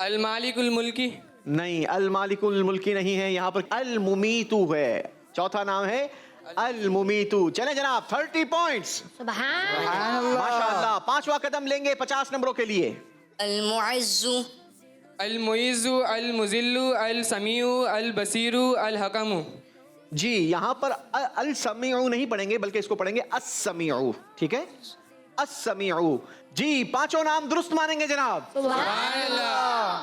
अल-मालिकुल मुल्की नहीं, अल-मालिकुल मुल्की नहीं है, यहाँ पर अल-मुमीतु है। चौथा नाम है अल-मुमीतु। चले जनाब, 30 पॉइंट्स, माशाअल्लाह। 5वां कदम लेंगे 50 नंबरों के लिए। अल-मुअज़्ज़ु, अल-मुइज़्ज़ु, अल-मुज़िल्लु, अल-समीउ, अल-बसीरु, अल-हकमु। जी, यहाँ पर अल-समीउ नहीं पढ़ेंगे, बल्कि इसको पढ़ेंगे अस-समीउ। ठीक है, अस-समीउ जी। 5 नाम दुरुस्त मानेंगे जनाब,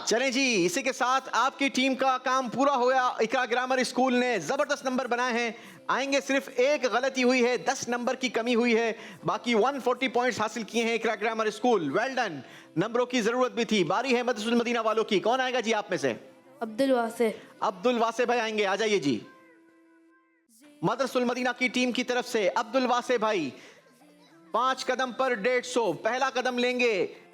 चलें जी। इसी के साथ आपकी टीम का काम पूरा हुआ। इकरा ग्रामर स्कूल ने जबरदस्त नंबर बनाए हैं। आएंगे सिर्फ एक गलती हुई है, 10 नंबर की कमी हुई है, बाकी 140 पॉइंट्स हासिल किए हैं इकरा ग्रामर स्कूल। Well done. नंबरों की जरूरत भी थी। बारी है मदरसुल मदीना वालों की। कौन आएगा जी आप में से? अब्दुल वासे। अब्दुल वासे भाई आएंगे, आ जाइए जी। मदरसुल मदीना की टीम की तरफ से अब्दुल वासे भाई 5 कदम पर 150, पहला कदम लेंगे।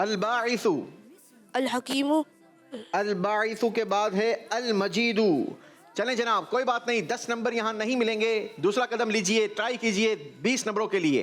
अल बाइसु, अल हकीमु, अल बाइसु के बाद है अल मजीदू। चलें जनाब, कोई बात नहीं, 10 नंबर यहां नहीं मिलेंगे। दूसरा कदम लीजिए, ट्राई कीजिए 20 नंबरों के लिए।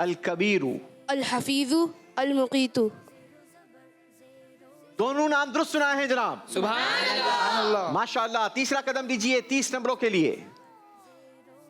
अल कबीरू, अल हफीजु, अल मुकीतु। दोनों नाम दुरुस्त सुनाए हैं जनाब, सुभान अल्लाह। माशाअल्लाह। तीसरा कदम लीजिए 30 नंबरों के लिए।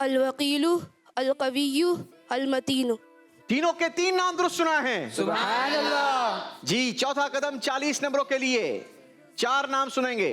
अल वकीलु, अल कवियु, अल मतीनु। तीनों के 3 नाम दुरुस्त सुनाए हैं, सुभान अल्लाह। जी। चौथा कदम 40 नंबरों के लिए 4 नाम सुनेंगे।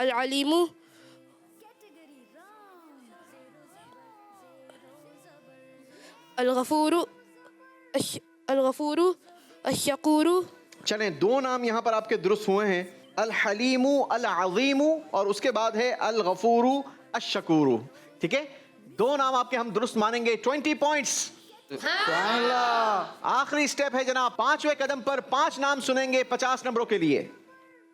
अल अलीमु, अल गफूरु, अल गफूरु, अश-शकूरु। चलें, 2 नाम यहां पर आपके दुरुस्त हुए हैं, अल हलीमु, अल अज़ीमु, और उसके बाद है अल गफूरु अश-शकूरु। ठीक है, 2 नाम आपके हम दुरुस्त मानेंगे। 20 पॉइंट्स। आखिरी स्टेप है जनाब, 5वें कदम पर 5 नाम सुनेंगे 50 नंबरों के लिए।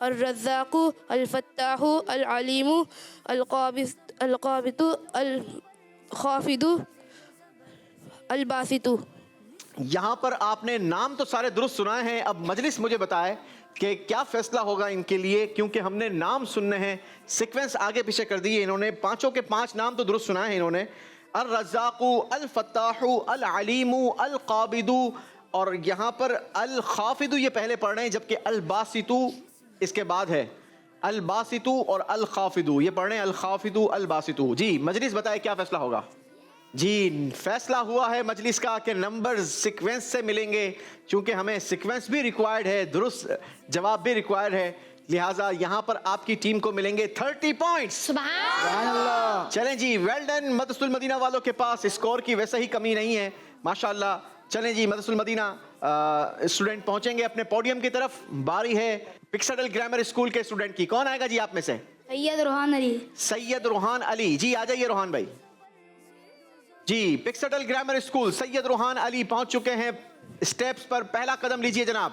अल रज़्ज़ाक़ु, अल फ़त्ताहु, अल अलीमु, अल क़ाबितु, अल ख़ाफ़िदु, अल बासितु। यहां पर आपने नाम तो सारे दुरुस्त सुनाए हैं। अब मजलिस मुझे बताए कि क्या फैसला होगा इनके लिए, क्योंकि हमने नाम सुनने हैं, सीक्वेंस आगे पीछे कर दिए इन्होंने। 5 के 5 नाम तो दुरुस्त सुनाए हैं इन्होंने, अल रज़्ज़ाक़ु, अल फ़त्ताहु, अल अलीमु, अल क़ाबिदु, और यहां पर अल ख़ाफ़िदु ये पहले पढ़ रहे हैं, जबकि अल बासितु इसके बाद है। अल बासितु और अल ख़ाफ़िदु ये पढ़ रहे हैं, अल ख़ाफ़िदु अल बासितु। जी मजलिस बताए क्या फैसला होगा। जी फैसला हुआ है मजलिस का कि नंबर सीक्वेंस से मिलेंगे, क्योंकि हमें सीक्वेंस भी रिक्वायर्ड है, दुरुस्त जवाब भी रिक्वायर्ड है, लिहाजा यहां पर आपकी टीम को मिलेंगे 30 पॉइंट्स। चलें जी, वेल डन। मदरसुल मदीना वालों के पास स्कोर की वैसे ही कमी नहीं है, माशाल्लाह। चलें जी, मदरसुल मदीना स्टूडेंट पहुंचेंगे अपने पोडियम की तरफ। बारी है पिक्सडल ग्रामर स्कूल के स्टूडेंट की। कौन आएगा जी आप में से? सैयद रोहान अली। सैयद रोहान अली जी, आ जाइए रोहान भाई। जी, पिक्सडल ग्रामर स्कूल सैयद रोहान अली पहुंच चुके हैं स्टेप्स पर। पहला कदम लीजिए जनाब।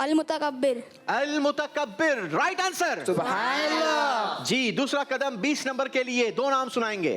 अल मुतकब्बिर। अल मुतकब्बिर, राइट आंसर। जी, दूसरा कदम 20 नंबर के लिए 2 नाम सुनाएंगे।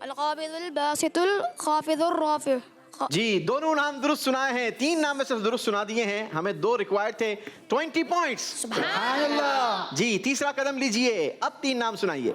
अल क़ाबिदुल बासितुल ख़ाफ़िदुर राफ़िअ। जी, दोनों नाम दुरुस्त सुनाए हैं, 3 नाम में सिर्फ दुरुस्त सुना दिए हैं, हमें 2 रिक्वायर्ड थे। 20 पॉइंट्स। जी, तीसरा कदम लीजिए, अब 3 नाम सुनाइए।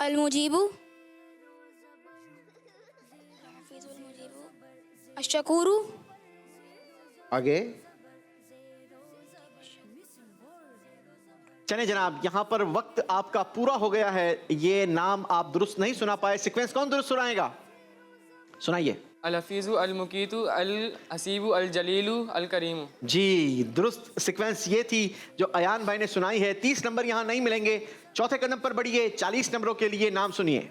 अल मुजीबु, अश-शकूरु, आगे चले जनाब, यहां पर वक्त आपका पूरा हो गया है। ये नाम आप दुरुस्त नहीं सुना पाए। सीक्वेंस कौन दुरुस्त सुनाएगा? सुनाइए। अल हफीज़ु, अल मुकीतु, अल हसीबु, अल जलीलु, अल करीमु। जी, दुरुस्त सीक्वेंस ये थी जो अयान भाई ने सुनाई है। 30 नंबर यहां नहीं मिलेंगे। चौथे कदम पर बढ़िए, 40 नंबरों के लिए नाम सुनिए।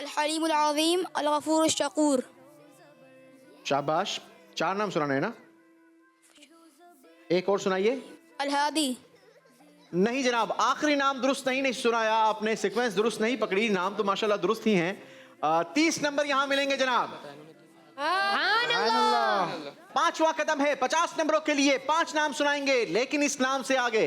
अल हलीमुल अज़ीम, अल गफूरुश शकूर। शाबाश, 4 नाम सुनाने हैं ना? एक और सुनाइए। अल हादी। नहीं जनाब, आखिरी नाम दुरुस्त नहीं सुनाया आपने, सीक्वेंस दुरुस्त नहीं पकड़ी। नाम तो माशाल्लाह दुरुस्त ही हैं। 30 नंबर यहां मिलेंगे जनाब। 5वां कदम है 50 नंबरों के लिए 5 नाम सुनाएंगे, लेकिन इस नाम से आगे।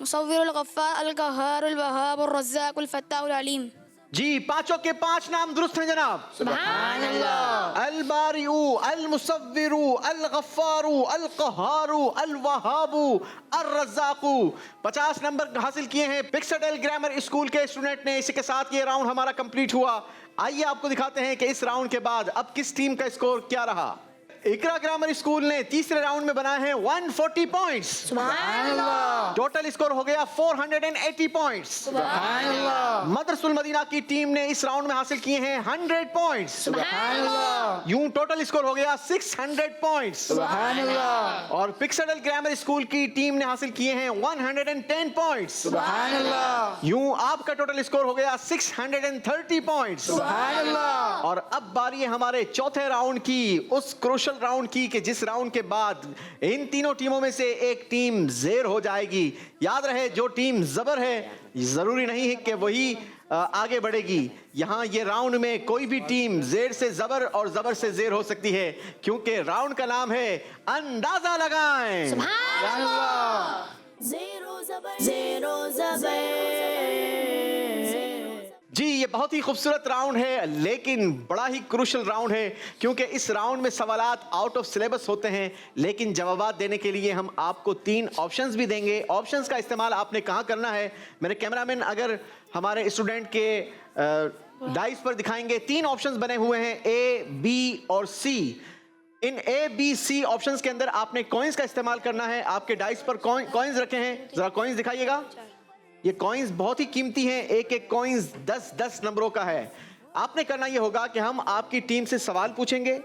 मुसव्विरुल गफ्फार, अल क़हारुल वहाबुर रज़्ज़ाक़ुल फ़त्ताहुल अलीम। जी, 5 के 5 नाम दुरुस्त हैं जनाब। सुभान अल्लाह। अल बारिउ, अल मुसव्विरु, अल गफ्फारु, अल क़हारु, अल वहाबु, अर रज़्ज़ाक़ु। 50 नंबर हासिल किए हैं पिक्सडल ग्रामर स्कूल के स्टूडेंट ने। इसी के साथ ये राउंड हमारा कंप्लीट हुआ। आइए आपको दिखाते हैं कि इस राउंड के बाद अब किस टीम का स्कोर क्या रहा। इकरा ग्रामर स्कूल ने तीसरे राउंड में बनाए हैं 140 पॉइंट्स। टोटल स्कोर हो गया 480 पॉइंट्स। मदरसुल मदीना की टीम ने इस राउंड में हासिल किए हैं 100 पॉइंट्स। यूं टोटल स्कोर हो गया 600 पॉइंट्स। और पिक्सडल ग्रामर स्कूल की टीम ने हासिल किए हैं 110 पॉइंट्स। यूं आपका टोटल स्कोर हो गया 630 पॉइंट्स। और अब बारी है हमारे चौथे राउंड की, उस क्रूशल क्रूशल राउंड की कि जिस राउंड के बाद इन तीनों टीमों में से एक टीम ज़ेर हो जाएगी। याद रहे, जो टीम ज़बर है ज़रूरी नहीं है कि वही आगे बढ़ेगी। यहाँ ये राउंड में कोई भी टीम ज़ेर से ज़बर और ज़बर से ज़ेर हो सकती है, क्योंकि राउंड का नाम है अंदाजा लगाएं। जी, ये बहुत ही खूबसूरत राउंड है, लेकिन बड़ा ही क्रूशल राउंड है, क्योंकि इस राउंड में सवालात आउट ऑफ सिलेबस होते हैं। लेकिन जवाबात देने के लिए हम आपको 3 ऑप्शंस भी देंगे। ऑप्शंस का इस्तेमाल आपने कहाँ करना है, मेरे कैमरामैन अगर हमारे स्टूडेंट के डाइस पर दिखाएंगे। 3 ऑप्शंस बने हुए हैं, ए, बी और सी। इन ए, बी, सी ऑप्शंस के अंदर आपने कॉइंस का इस्तेमाल करना है। आपके डाइस पर कॉइंस रखे हैं, जरा कॉइंस दिखाइएगा। ये कॉइंस बहुत ही कीमती हैं, एक एक कॉइंस 10-10 नंबरों का है। आपने करना ये होगा कि हम आपकी टीम से सवाल पूछेंगे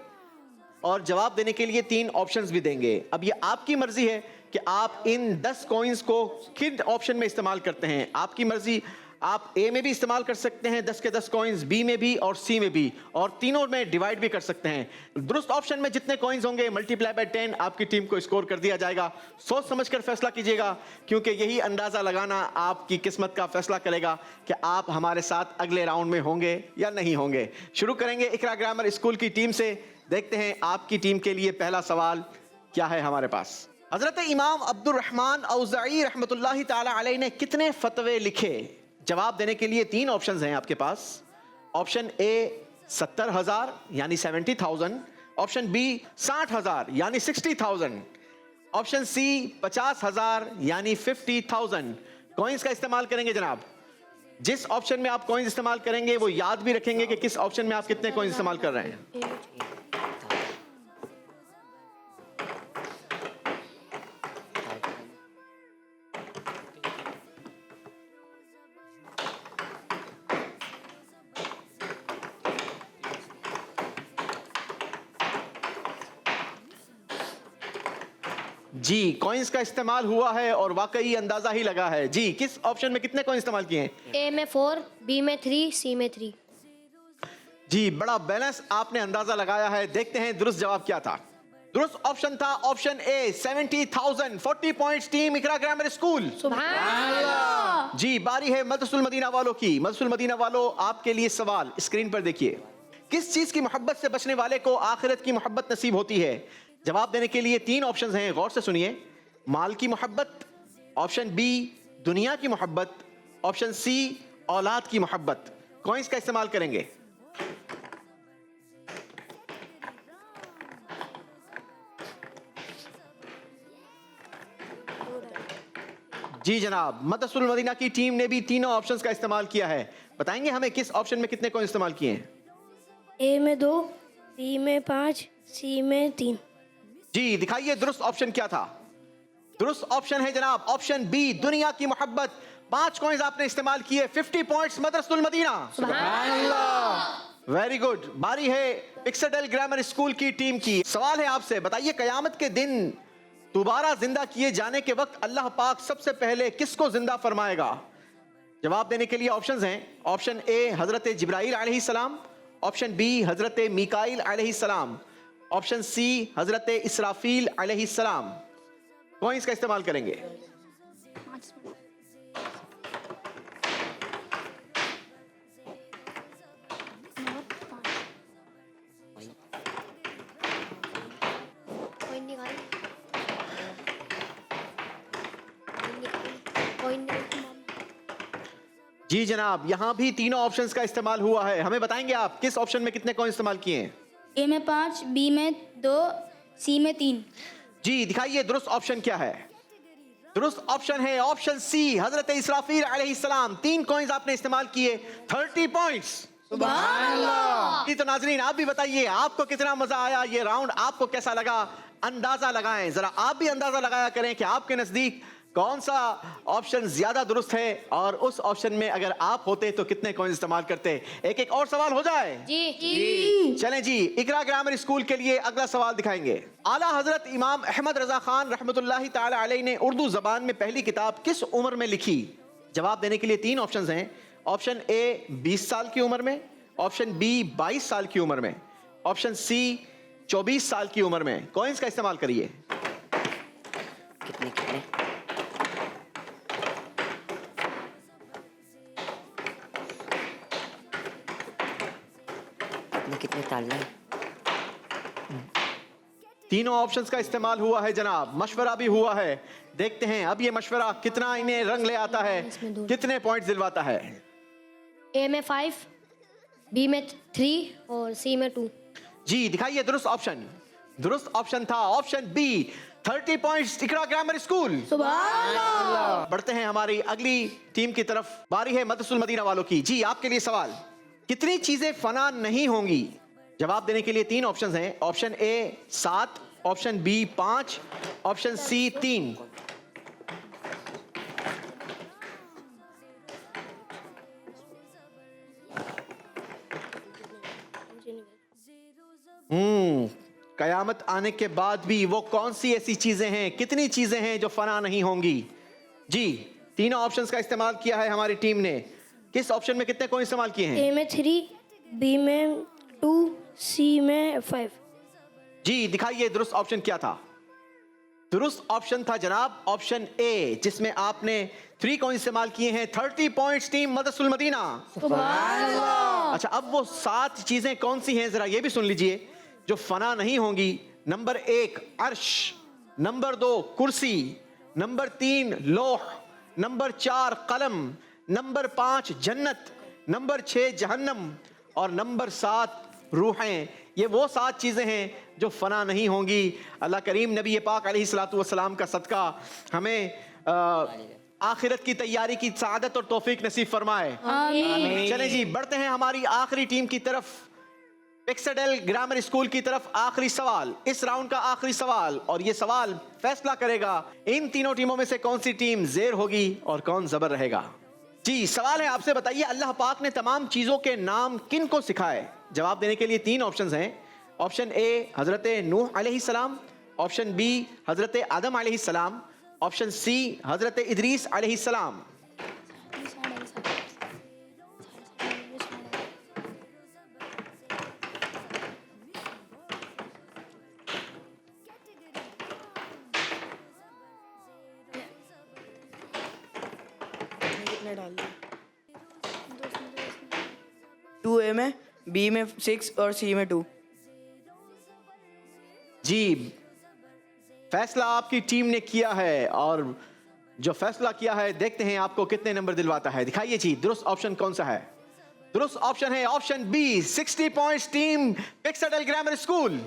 और जवाब देने के लिए 3 ऑप्शंस भी देंगे। अब ये आपकी मर्जी है कि आप इन 10 कॉइंस को किन ऑप्शन में इस्तेमाल करते हैं। आपकी मर्जी, आप ए में भी इस्तेमाल कर सकते हैं 10 के 10 कॉइंस, बी में भी और सी में भी, और तीनों में डिवाइड भी कर सकते हैं। दुरुस्त ऑप्शन में जितने कॉइंस होंगे मल्टीप्लाई बाय 10 आपकी टीम को स्कोर कर दिया जाएगा। सोच समझकर फैसला कीजिएगा, क्योंकि यही अंदाजा लगाना आपकी किस्मत का फैसला करेगा कि आप हमारे साथ अगले राउंड में होंगे या नहीं होंगे। शुरू करेंगे इकरा ग्रामर स्कूल की टीम से। देखते हैं आपकी टीम के लिए पहला सवाल क्या है हमारे पास। हजरत इमाम अब्दुर रहमान औज़ाई रहमतुल्लाहि ताला अलैह ने कितने फतवे लिखे? जवाब देने के लिए 3 ऑप्शंस हैं आपके पास। ऑप्शन ए 70,000 यानी 70,000, ऑप्शन बी 60,000 यानी 60,000, ऑप्शन सी 50,000 यानी 50,000। कॉइंस का इस्तेमाल करेंगे जनाब। जिस ऑप्शन में आप कॉइंस इस्तेमाल करेंगे वो याद भी रखेंगे कि किस ऑप्शन में आप कितने कॉइंस इस्तेमाल कर रहे हैं। जी, कॉइंस का इस्तेमाल हुआ है और वाकई अंदाजा ही लगा है। जी, किस ऑप्शन में कितने कॉइन इस्तेमाल किए हैं? ए में 4, बी में 3, सी में 3। जी, बड़ा बैलेंस आपने अंदाजा लगाया है। देखते हैं दुरुस्त जवाब क्या था। दुरुस्त ऑप्शन था option A 70,000। 40 points team Iqra grammar school. सुभान अल्लाह। जी, बारी है मदरसुल मदीना वालों की। मदरसुल मदीना वालों, आपके लिए सवाल स्क्रीन पर देखिए। किस चीज की मोहब्बत से बचने वाले को आखिरत की मोहब्बत नसीब होती है? जवाब देने के लिए 3 ऑप्शंस हैं, गौर से सुनिए। माल की मोहब्बत, ऑप्शन बी दुनिया की मोहब्बत, ऑप्शन सी औलाद की मोहब्बत। कॉइंस का इस्तेमाल करेंगे। जी जनाब, मदरसुल मदीना की टीम ने भी तीनों ऑप्शंस का इस्तेमाल किया है। बताएंगे हमें किस ऑप्शन में कितने कॉइन इस्तेमाल किए हैं? ए में 2, बी में 5, सी में 3। जी, दिखाइए दुरुस्त ऑप्शन क्या था। दुरुस्त ऑप्शन है जनाब ऑप्शन बी दुनिया की मोहब्बत। 5 कॉइंस आपने इस्तेमाल किए। 50 पॉइंट्स मदरसुल मदीना। सुभान अल्लाह, वेरी गुड। बारी है पिक्सडल ग्रामर स्कूल की टीम की। सवाल है आपसे, बताइए क़यामत के दिन दोबारा जिंदा किए जाने के वक्त अल्लाह पाक सबसे पहले किसको जिंदा फरमाएगा? जवाब देने के लिए ऑप्शंस हैं। ऑप्शन ए हजरत जिब्राइल अलैहिस्सलाम, ऑप्शन बी हजरत मीकाइल अलैहिस्सलाम, ऑप्शन सी हजरत इसराफील अलैहिस्सलाम। कॉइंस का इस्तेमाल करेंगे। जी जनाब, यहां भी तीनों ऑप्शंस का इस्तेमाल हुआ है। हमें बताएंगे आप किस ऑप्शन में कितने कॉइन इस्तेमाल किए हैं? ए में 5, बी में 2, सी में 3। जी, दिखाइए दुरुस्त ऑप्शन क्या है। दुरुस्त ऑप्शन है ऑप्शन सी हजरत इसराफील अलैहिस्सलाम। 3 कॉइंस आपने इस्तेमाल किए। 30 पॉइंट्स। सुभान अल्लाह। तो नाजरीन, आप भी बताइए आपको कितना मजा आया, ये राउंड आपको कैसा लगा? अंदाजा लगाएं, जरा आप भी अंदाजा लगाया करें कि आपके नजदीक कौन सा ऑप्शन ज्यादा दुरुस्त है और उस ऑप्शन में अगर आप होते तो कितने कॉइन इस्तेमाल करते। एक और सवाल हो जाए। जी। चलें जी, इकरा ग्रामर स्कूल के लिए अगला सवाल दिखाएंगे। आला हजरत इमाम अहमद रजा खान रहमतुल्लाहि ताला अलैह ने उर्दू जबान में पहली किताब किस उम्र में लिखी? जवाब देने के लिए 3 ऑप्शंस हैं। ऑप्शन ए 20 साल की उम्र में, ऑप्शन बी 22 साल की उम्र में, ऑप्शन सी 24 साल की उम्र में कॉइंस का इस्तेमाल करिए। कितने कितने कितने कितने तालना है? तीनों ऑप्शंस का इस्तेमाल हुआ है जनाब, मशवरा भी हुआ है। देखते हैं अब ये मशवरा कितना इन्हें रंग ले आता है, कितने पॉइंट्स दिलवाता है। ए में 5, बी में 3 और सी में 2। जी दिखाइए दुरुस्त ऑप्शन। दुरुस्त ऑप्शन था ऑप्शन बी, 30 पॉइंट्स इकरा ग्रामर स्कूल। बढ़ते हैं हमारी अगली टीम की तरफ। बारी है मदरसुल मदीना वालों की। जी आपके लिए सवाल, कितनी चीजें फना नहीं होंगी? जवाब देने के लिए 3 ऑप्शंस हैं। Option A 7, option B 5, option C 3। कयामत आने के बाद भी वो कौन सी ऐसी चीजें हैं, कितनी चीजें हैं जो फना नहीं होंगी? जी तीनों ऑप्शंस का इस्तेमाल किया है हमारी टीम ने। किस ऑप्शन में कितने कॉइन इस्तेमाल किए हैं? ए में 3, बी में 2, सी में 5। जी दिखाइए दुरुस्त ऑप्शन क्या था। दुरुस्त ऑप्शन था जनाब ऑप्शन ए, जिसमें आपने 3 कॉइन इस्तेमाल किए हैं। 30 पॉइंट्स टीम मदरसुल मदीना। अच्छा अब वो 7 चीजें कौन सी हैं जरा ये भी सुन लीजिए जो फना नहीं होंगी। नंबर 1 अर्श, नंबर 2 कुर्सी, नंबर 3 लौह, नंबर 4 कलम, नंबर 5 जन्नत, नंबर 6 जहन्नम और नंबर 7 रूहें। ये वो 7 चीजें हैं जो फना नहीं होंगी। अल्लाह करीम नबी पाक अलैहिस्सलातु वस्सलाम का सदका हमें आखिरत की तैयारी की सआदत और तौफीक नसीब फरमाए। चलें जी बढ़ते हैं हमारी आखिरी टीम की तरफ, पिक्साडेल ग्रामर स्कूल की तरफ। आखिरी सवाल, इस राउंड का आखिरी सवाल, और ये सवाल फैसला करेगा इन तीनों टीमों में से कौन सी टीम जेर होगी और कौन जबर रहेगा। जी सवाल है आपसे, बताइए अल्लाह पाक ने तमाम चीजों के नाम किन को सिखाए? जवाब देने के लिए 3 ऑप्शंस हैं। ऑप्शन ए हजरत नूह अलैहिस्सलाम, ऑप्शन बी हजरत आदम अलैहिस्सलाम, ऑप्शन सी हजरत इदरीस अलैहिस्सलाम। कितने डाल दिए? 2 ए में, बी में 6 और सी में 2। जी फैसला आपकी टीम ने किया है और जो फैसला किया है देखते हैं आपको कितने नंबर दिलवाता है। दिखाइए जी दुरुस्त ऑप्शन कौन सा है। दुरुस्त ऑप्शन है ऑप्शन बी, 60 पॉइंट्स टीम पिक्साडेल ग्रामर स्कूल।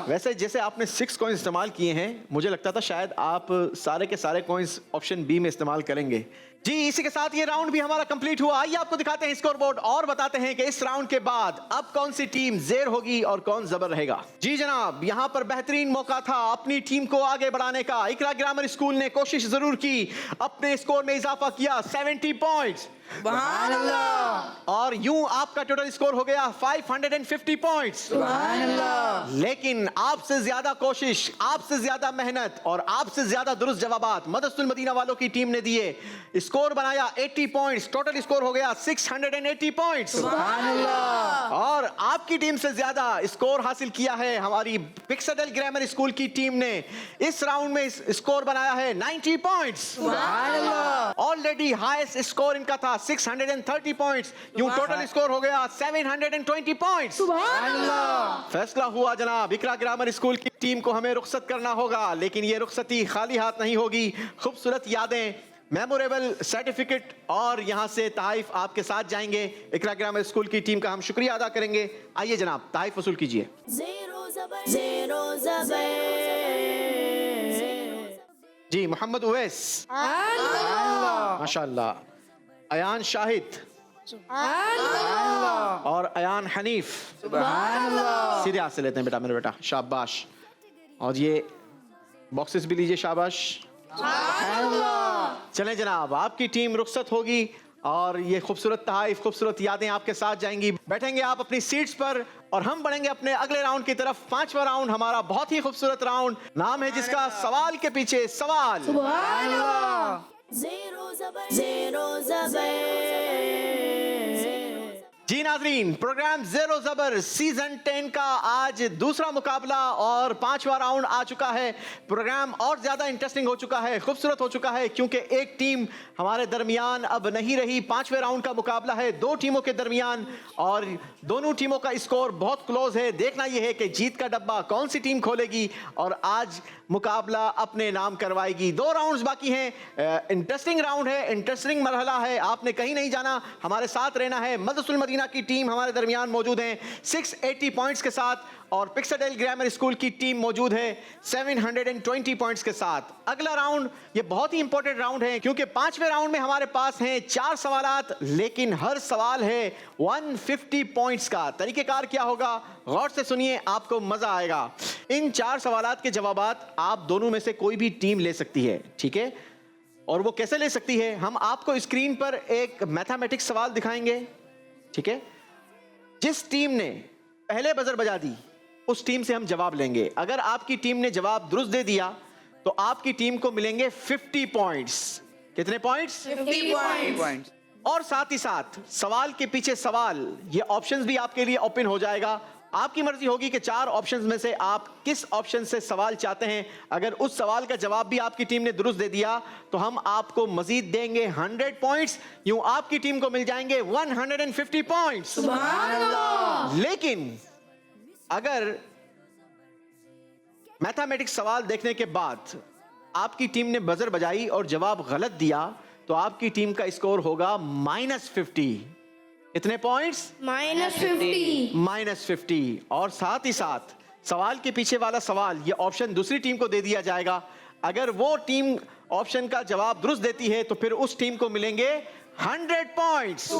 वैसे जैसे आपने 6 कॉइंस इस्तेमाल किए हैं, मुझे लगता था शायद आप सारे के सारे कॉइंस ऑप्शन बी में इस्तेमाल करेंगे। जी इसी के साथ ये राउंड भी हमारा कंप्लीट हुआ। आइए आपको दिखाते हैं स्कोर बोर्ड और बताते हैं कि इस राउंड के बाद अब कौन सी टीम जेर होगी और कौन जबर रहेगा। जी जनाब यहाँ पर बेहतरीन मौका था अपनी टीम को आगे बढ़ाने का। इकरा ग्रामर स्कूल ने कोशिश जरूर की, अपने स्कोर में इजाफा किया 70 पॉइंट्स और यूं आपका टोटल स्कोर हो गया 550 पॉइंट्स। लेकिन आपसे ज्यादा कोशिश, आपसे ज्यादा मेहनत और आपसे ज्यादा दुरुस्त जवाबात मदरसुल मदीना वालों की टीम ने दिए। स्कोर बनाया 80 पॉइंट्स, टोटल स्कोर हो गया 680 पॉइंट्स। और आपकी टीम से ज्यादा स्कोर हासिल किया है हमारी पिक्साडेल ग्रामर स्कूल की टीम ने। इस राउंड में स्कोर बनाया है 90 पॉइंट्स। ऑलरेडी हाईएस्ट स्कोर इनका था 630 पॉइंट्स। यूं टोटल स्कोर हो गया 720 पॉइंट्स। फैसला हुआ जनाब इकरा ग्रामर स्कूल की टीम को हमें रुखसत करना होगा, लेकिन ये रुखसती खाली हाथ नहीं होगी। खूबसूरत यादें, मेमोरेबल सर्टिफिकेट और यहां से तहफ़ आपके साथ जाएंगे। इकरा ग्रामर स्कूल की टीम का हम शुक्रिया अदा करेंगे। आइए जनाब तहफ़ वसूल कीजिए। जी मोहम्मद उवैस, माशाअल्लाह, अयान शाहिद और अयान हनीफ, सीधे हाथ से लेते हैं बेटा, मेरे बेटा, शाबाश। और ये बॉक्सेस भी लीजिए, शाबाश। चलें जनाब आपकी टीम रुखसत होगी और ये खूबसूरत तहफ़, खूबसूरत यादें आपके साथ जाएंगी। बैठेंगे आप अपनी सीट्स पर और हम बढ़ेंगे अपने अगले राउंड की तरफ। 5वां राउंड हमारा बहुत ही खूबसूरत राउंड, नाम है जिसका सवाल के पीछे सवाल। जी नाजरीन, प्रोग्राम जेरो जबर सीजन 10 का आज दूसरा मुकाबला और 5वां राउंड आ चुका है। प्रोग्राम और ज्यादा इंटरेस्टिंग हो चुका है, खूबसूरत हो चुका है, क्योंकि एक टीम हमारे दरमियान अब नहीं रही। 5वें राउंड का मुकाबला है 2 टीमों के दरमियान और दोनों टीमों का स्कोर बहुत क्लोज है। देखना यह है कि जीत का डब्बा कौन सी टीम खोलेगी और आज मुकाबला अपने नाम करवाएगी। 2 राउंड्स बाकी हैं। इंटरेस्टिंग राउंड है, इंटरेस्टिंग मरहला है, आपने कहीं नहीं जाना, हमारे साथ रहना है। मदरसुल मदीना की टीम हमारे दरमियान मौजूद है 680 पॉइंट्स के साथ और पिक्साडेल ग्रामर स्कूल की टीम मौजूद है 720 पॉइंट्स के साथ। अगला राउंड ये बहुत ही इंपॉर्टेंट राउंड है, क्योंकि 5वें राउंड में हमारे पास हैं 4 सवालात, लेकिन हर सवाल है 150 पॉइंट्स का। तरीकेकार क्या होगा, गौर से सुनिए, आपको मजा आएगा। इन 4 सवालात के जवाबात आप दोनों में से कोई भी टीम ले सकती है, ठीक है? और वो कैसे ले सकती है, हम आपको स्क्रीन पर एक मैथमेटिक्स सवाल दिखाएंगे, ठीक है? जिस टीम ने पहले बजर बजा दी उस टीम से हम जवाब लेंगे। अगर आपकी टीम ने जवाब दुरुस्त दे दिया तो आपकी टीम को मिलेंगे 50 पॉइंट्स। कितने पॉइंट्स? 50 पॉइंट्स। और साथ ही साथ सवाल के पीछे सवाल, ये ऑप्शंस भी आपके लिए ओपन हो जाएगा। आपकी मर्जी होगी कि 4 ऑप्शंस में से आप किस ऑप्शन से सवाल चाहते हैं। अगर उस सवाल का जवाब भी आपकी टीम ने दुरुस्त दे दिया तो हम आपको मजीद देंगे 100 पॉइंट्स। यूं आपकी टीम को मिल जाएंगे 150 पॉइंट्स। लेकिन अगर मैथमेटिक्स सवाल देखने के बाद आपकी टीम ने बजर बजाई और जवाब गलत दिया तो आपकी टीम का स्कोर होगा -50। कितने पॉइंट्स? -50। और साथ ही साथ सवाल के पीछे वाला सवाल, ये ऑप्शन दूसरी टीम को दे दिया जाएगा। अगर वो टीम ऑप्शन का जवाब दुरुस्त देती है तो फिर उस टीम को मिलेंगे 100 पॉइंट्स।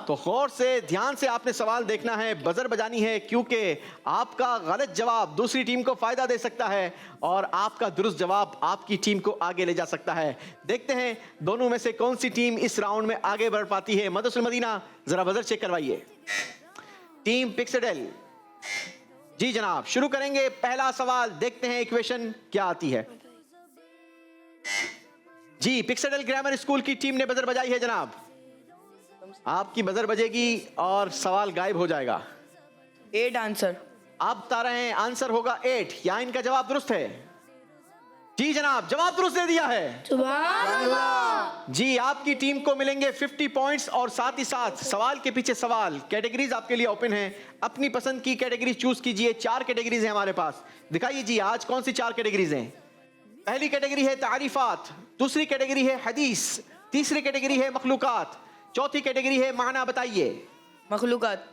तो गौर से, ध्यान से आपने सवाल देखना है, बजर बजानी है, क्योंकि आपका गलत जवाब दूसरी टीम को फायदा दे सकता है और आपका दुरुस्त जवाब आपकी टीम को आगे ले जा सकता है। देखते हैं दोनों में से कौन सी टीम इस राउंड में आगे बढ़ पाती है। मदरसुल मदीना, जरा बजर चेक करवाइए। टीम पिक्साडेल, जी जनाब, शुरू करेंगे। पहला सवाल, देखते हैं इक्वेशन क्या आती है। जी, पिक्साडेल ग्रामर स्कूल की टीम ने बजर बजाई है जनाब। आपकी बजर बजेगी और सवाल गायब हो जाएगा। 8 आंसर। आप बता रहे हैं आंसर होगा 8, या इनका जवाब दुरुस्त है? जी जनाब, जवाब दुरुस्त दे दिया है। जी, आपकी टीम को मिलेंगे 50 पॉइंट्स और साथ ही साथ सवाल के पीछे सवाल। कैटेगरीज आपके लिए ओपन है, अपनी पसंद की कैटेगरी चूज कीजिए। 4 कैटेगरीज हैं हमारे पास। दिखाइए जी, आज कौन सी 4 कैटेगरीज हैं? पहली कैटेगरी है तारीफात, दूसरी कैटेगरी है हदीस, तीसरी कैटेगरी है मखलूकात, चौथी कैटेगरी है माना। बताइए। मखलूकात।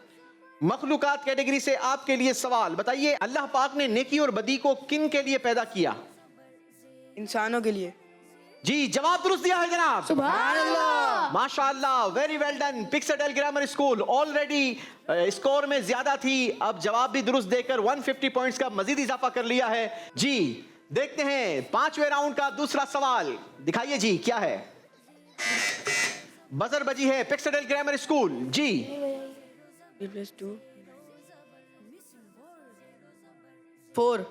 मखलूकात कैटेगरी से आपके लिए सवाल, बताइए अल्लाह पाक ने नेकी और बदी को किन के लिए पैदा किया? इंसानों के लिए। जी, जवाब दुरुस्त दिया है जनाब। सुभान अल्लाह, माशाअल्लाह, वेरी वेल डन। पिक्साडेल ग्रामर स्कूल ऑलरेडी स्कोर में ज्यादा थी, अब जवाब भी दुरुस्त देकर 150 पॉइंट्स का मजीद इजाफा कर लिया है। जी, देखते हैं 5वें राउंड का दूसरा सवाल। दिखाइए जी, क्या है? बजर बजी है पिक्साडेल ग्रामर स्कूल। जी, 3+2 4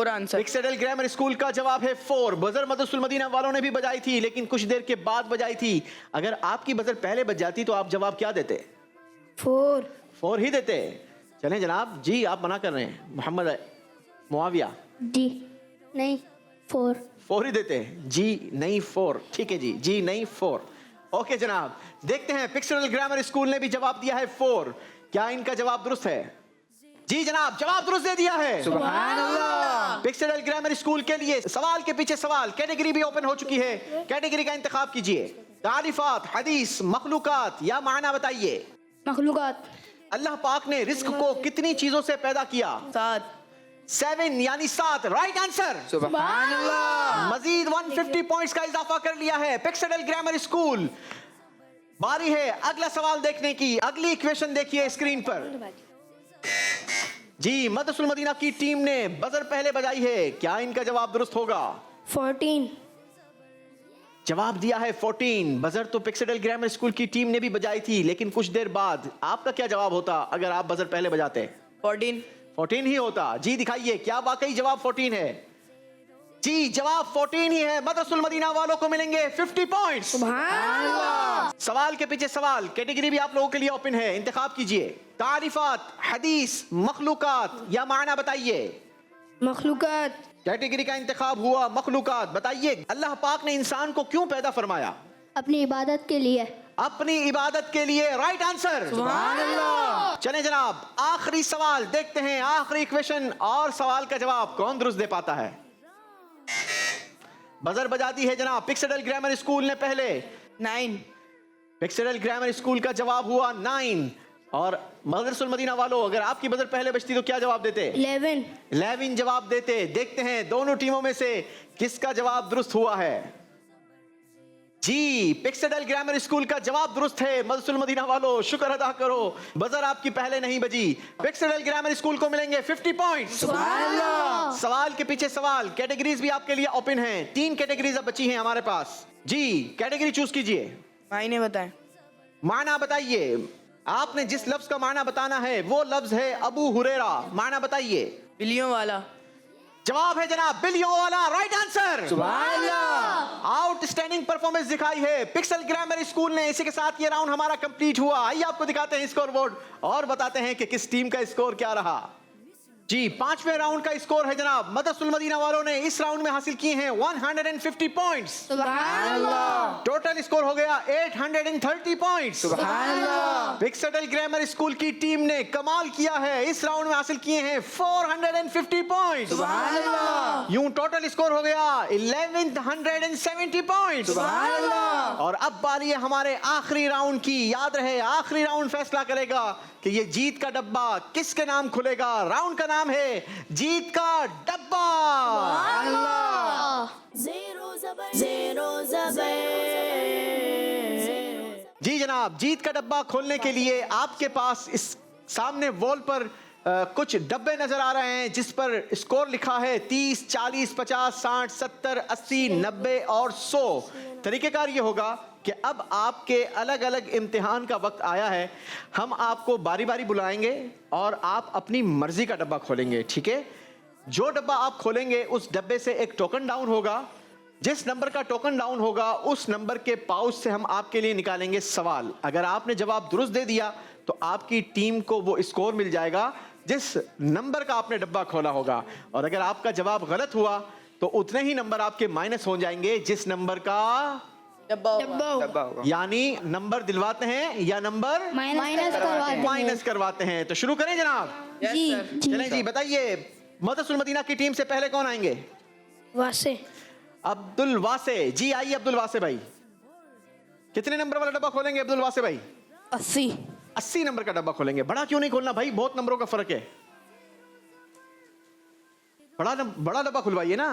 आंसर। पिक्साडेल ग्रामर स्कूल का जवाब है 4। बजर मदरसुल मदीना वालों ने भी बजाई थी, लेकिन कुछ देर के बाद बजाई थी। अगर आपकी बजर पहले बज जाती तो आप जवाब क्या देते? 4 ही देते। चलें जनाब। जी, आप मना कर रहे हैं। मोहम्मद मुआविया, जी नहीं 4 ही देते हैं। जी नहीं 4, ठीक है जी, जी नहीं 4। ओके जनाब, देखते हैं पिक्साडेल ग्रामर स्कूल ने भी जवाब दिया है 4। क्या इनका जवाब दुरुस्त है? जी जनाब, जवाब दुरुस्त दे दिया है। सुभान अल्लाह। पिक्साडेल ग्रामर स्कूल के लिए सवाल के पीछे सवाल, कैटेगरी भी ओपन हो चुकी है। कैटेगरी का इंतखाब कीजिए। तारीफात, हदीस, मखलूकात या माना। बताइए। मखलूकात। अल्लाह पाक ने रिस्क को कितनी चीजों से पैदा किया? 7 यानी 7, राइट आंसर। सुभान अल्लाह। मजीद 150 पॉइंट्स का इजाफा कर लिया है पिक्साडेल ग्रामर स्कूल। बारी है अगला सवाल देखने की। अगली इक्वेशन देखिए स्क्रीन पर। जी, मदरसुल मदीना की टीम ने बजर पहले बजाई है, क्या इनका जवाब दुरुस्त होगा? 14 जवाब दिया है 14। बजर तो पिक्साडेल ग्रामर स्कूल की टीम ने भी बजाई थी, लेकिन कुछ देर बाद आपका क्या जवाब होता अगर आप बजर पहले बजाते? 14 ही होता। जी, दिखाइए, क्या वाकई जवाब 14 है? जी, जवाब 14 ही है। मदरसुल मदीना वालों को मिलेंगे 50 पॉइंट्स। सवाल के पीछे सवाल, कैटेगरी भी आप लोगों के लिए ओपन है, इंतखाब कीजिए। तारीफात, हदीस, मखलूकात या माना बताइए। मखलूकात। कैटेगरी का इंतखाब हुआ मखलूकात। बताइए अल्लाह पाक ने इंसान को क्यों पैदा फरमाया? अपनी इबादत के लिए। अपनी इबादत के लिए, राइट आंसर। सुभान अल्लाह। चले जनाब, आखिरी सवाल देखते हैं, आखिरी क्वेश्चन और सवाल का जवाब कौन दुरुस्त दे पाता है। बजर बजा दी है जनाब। पिक्सेडल ग्रामर स्कूल ने पहले 9 पिक्सेडल ग्रामर स्कूल का जवाब हुआ 9 और मदरसुल मदीना वालों अगर आपकी बजर पहले बजती तो क्या जवाब देते? 11 जवाब देते। देखते हैं दोनों टीमों में से किसका जवाब दुरुस्त हुआ है। जी, पिक्सेडल ग्रामर स्कूल का जवाब दुरुस्त है। मदरसुल मदीना वालों शुक्र अदा करो, बजर आपकी पहले नहीं बजी। पिक्सेडल ग्रामर स्कूल को मिलेंगे 50 पॉइंट्स। सुभान अल्लाह। सवाल के पीछे सवाल, कैटेगरीज भी आपके लिए ओपन हैं। 3 कैटेगरीज अब बची हैं हमारे पास। जी, कैटेगरी चूज कीजिए। मायने बताएं। माना बताइए। आपने जिस लफ्ज का माना बताना है वो लफ्ज है अबू हुरैरा। माना बताइए। बिलियों वाला। जवाब है जनाब बिलियों वाला, राइट आंसर। सुभान अल्लाह। आउटस्टैंडिंग परफॉर्मेंस दिखाई है पिक्सेल ग्रामर स्कूल ने। इसी के साथ ये राउंड हमारा कंप्लीट हुआ। आइए आपको दिखाते हैं स्कोर बोर्ड और बताते हैं कि किस टीम का स्कोर क्या रहा। जी, 5वें राउंड का स्कोर है जनाब मदरसुल मदीना वालों ने इस राउंड में हासिल किए हैं 150 पॉइंट्स। सुभान अल्लाह। टोटल स्कोर हो गया 830 पॉइंट्स। सुभान अल्लाह। पिक्सेडल ग्रामर स्कूल की टीम ने कमाल किया है, इस राउंड में हासिल किए हैं 450 पॉइंट्स। सुभान अल्लाह। यूं टोटल स्कोर हो गया 1170 पॉइंट्स। सुभान अल्लाह। और अब बारी है हमारे आखिरी राउंड की। याद रहे आखिरी राउंड फैसला करेगा कि ये जीत का डब्बा किसके नाम खुलेगा। राउंड का नाम है जीत का डब्बा। जी जनाब, जीत का डब्बा खोलने के लिए आपके पास इस सामने वॉल पर कुछ डब्बे नजर आ रहे हैं जिस पर स्कोर लिखा है 30, 40, 50, 60, 70, 80, 90 और 100। तरीकेकार ये होगा कि अब आपके अलग अलग इम्तिहान का वक्त आया है। हम आपको बारी बारी बुलाएंगे और आप अपनी मर्जी का डब्बा खोलेंगे, ठीक है। जो डब्बा आप खोलेंगे उस डब्बे से एक टोकन डाउन होगा। जिस नंबर का टोकन डाउन होगा उस नंबर के पाउच से हम आपके लिए निकालेंगे सवाल। अगर आपने जवाब दुरुस्त दे दिया तो आपकी टीम को वो स्कोर मिल जाएगा जिस नंबर का आपने डब्बा खोला होगा। और अगर आपका जवाब गलत हुआ तो उतने ही नंबर आपके माइनस हो जाएंगे जिस नंबर का डब्बा होगा। यानी नंबर दिलवाते हैं या नंबर माइनस करवाते हैं। तो शुरू करें जनाब। जी चलें जी, बताइए मदरसुल मदीना की टीम से पहले कौन आएंगे? वासे। अब्दुल वासे। जी आइए अब्दुल वासे भाई। कितने नंबर वाला डब्बा खोलेंगे अब्दुल वासे भाई? 80 नंबर का डब्बा खोलेंगे। बड़ा क्यों नहीं खोलना भाई, बहुत नंबरों का फर्क है। बड़ा डब्बा खुलवाइए ना।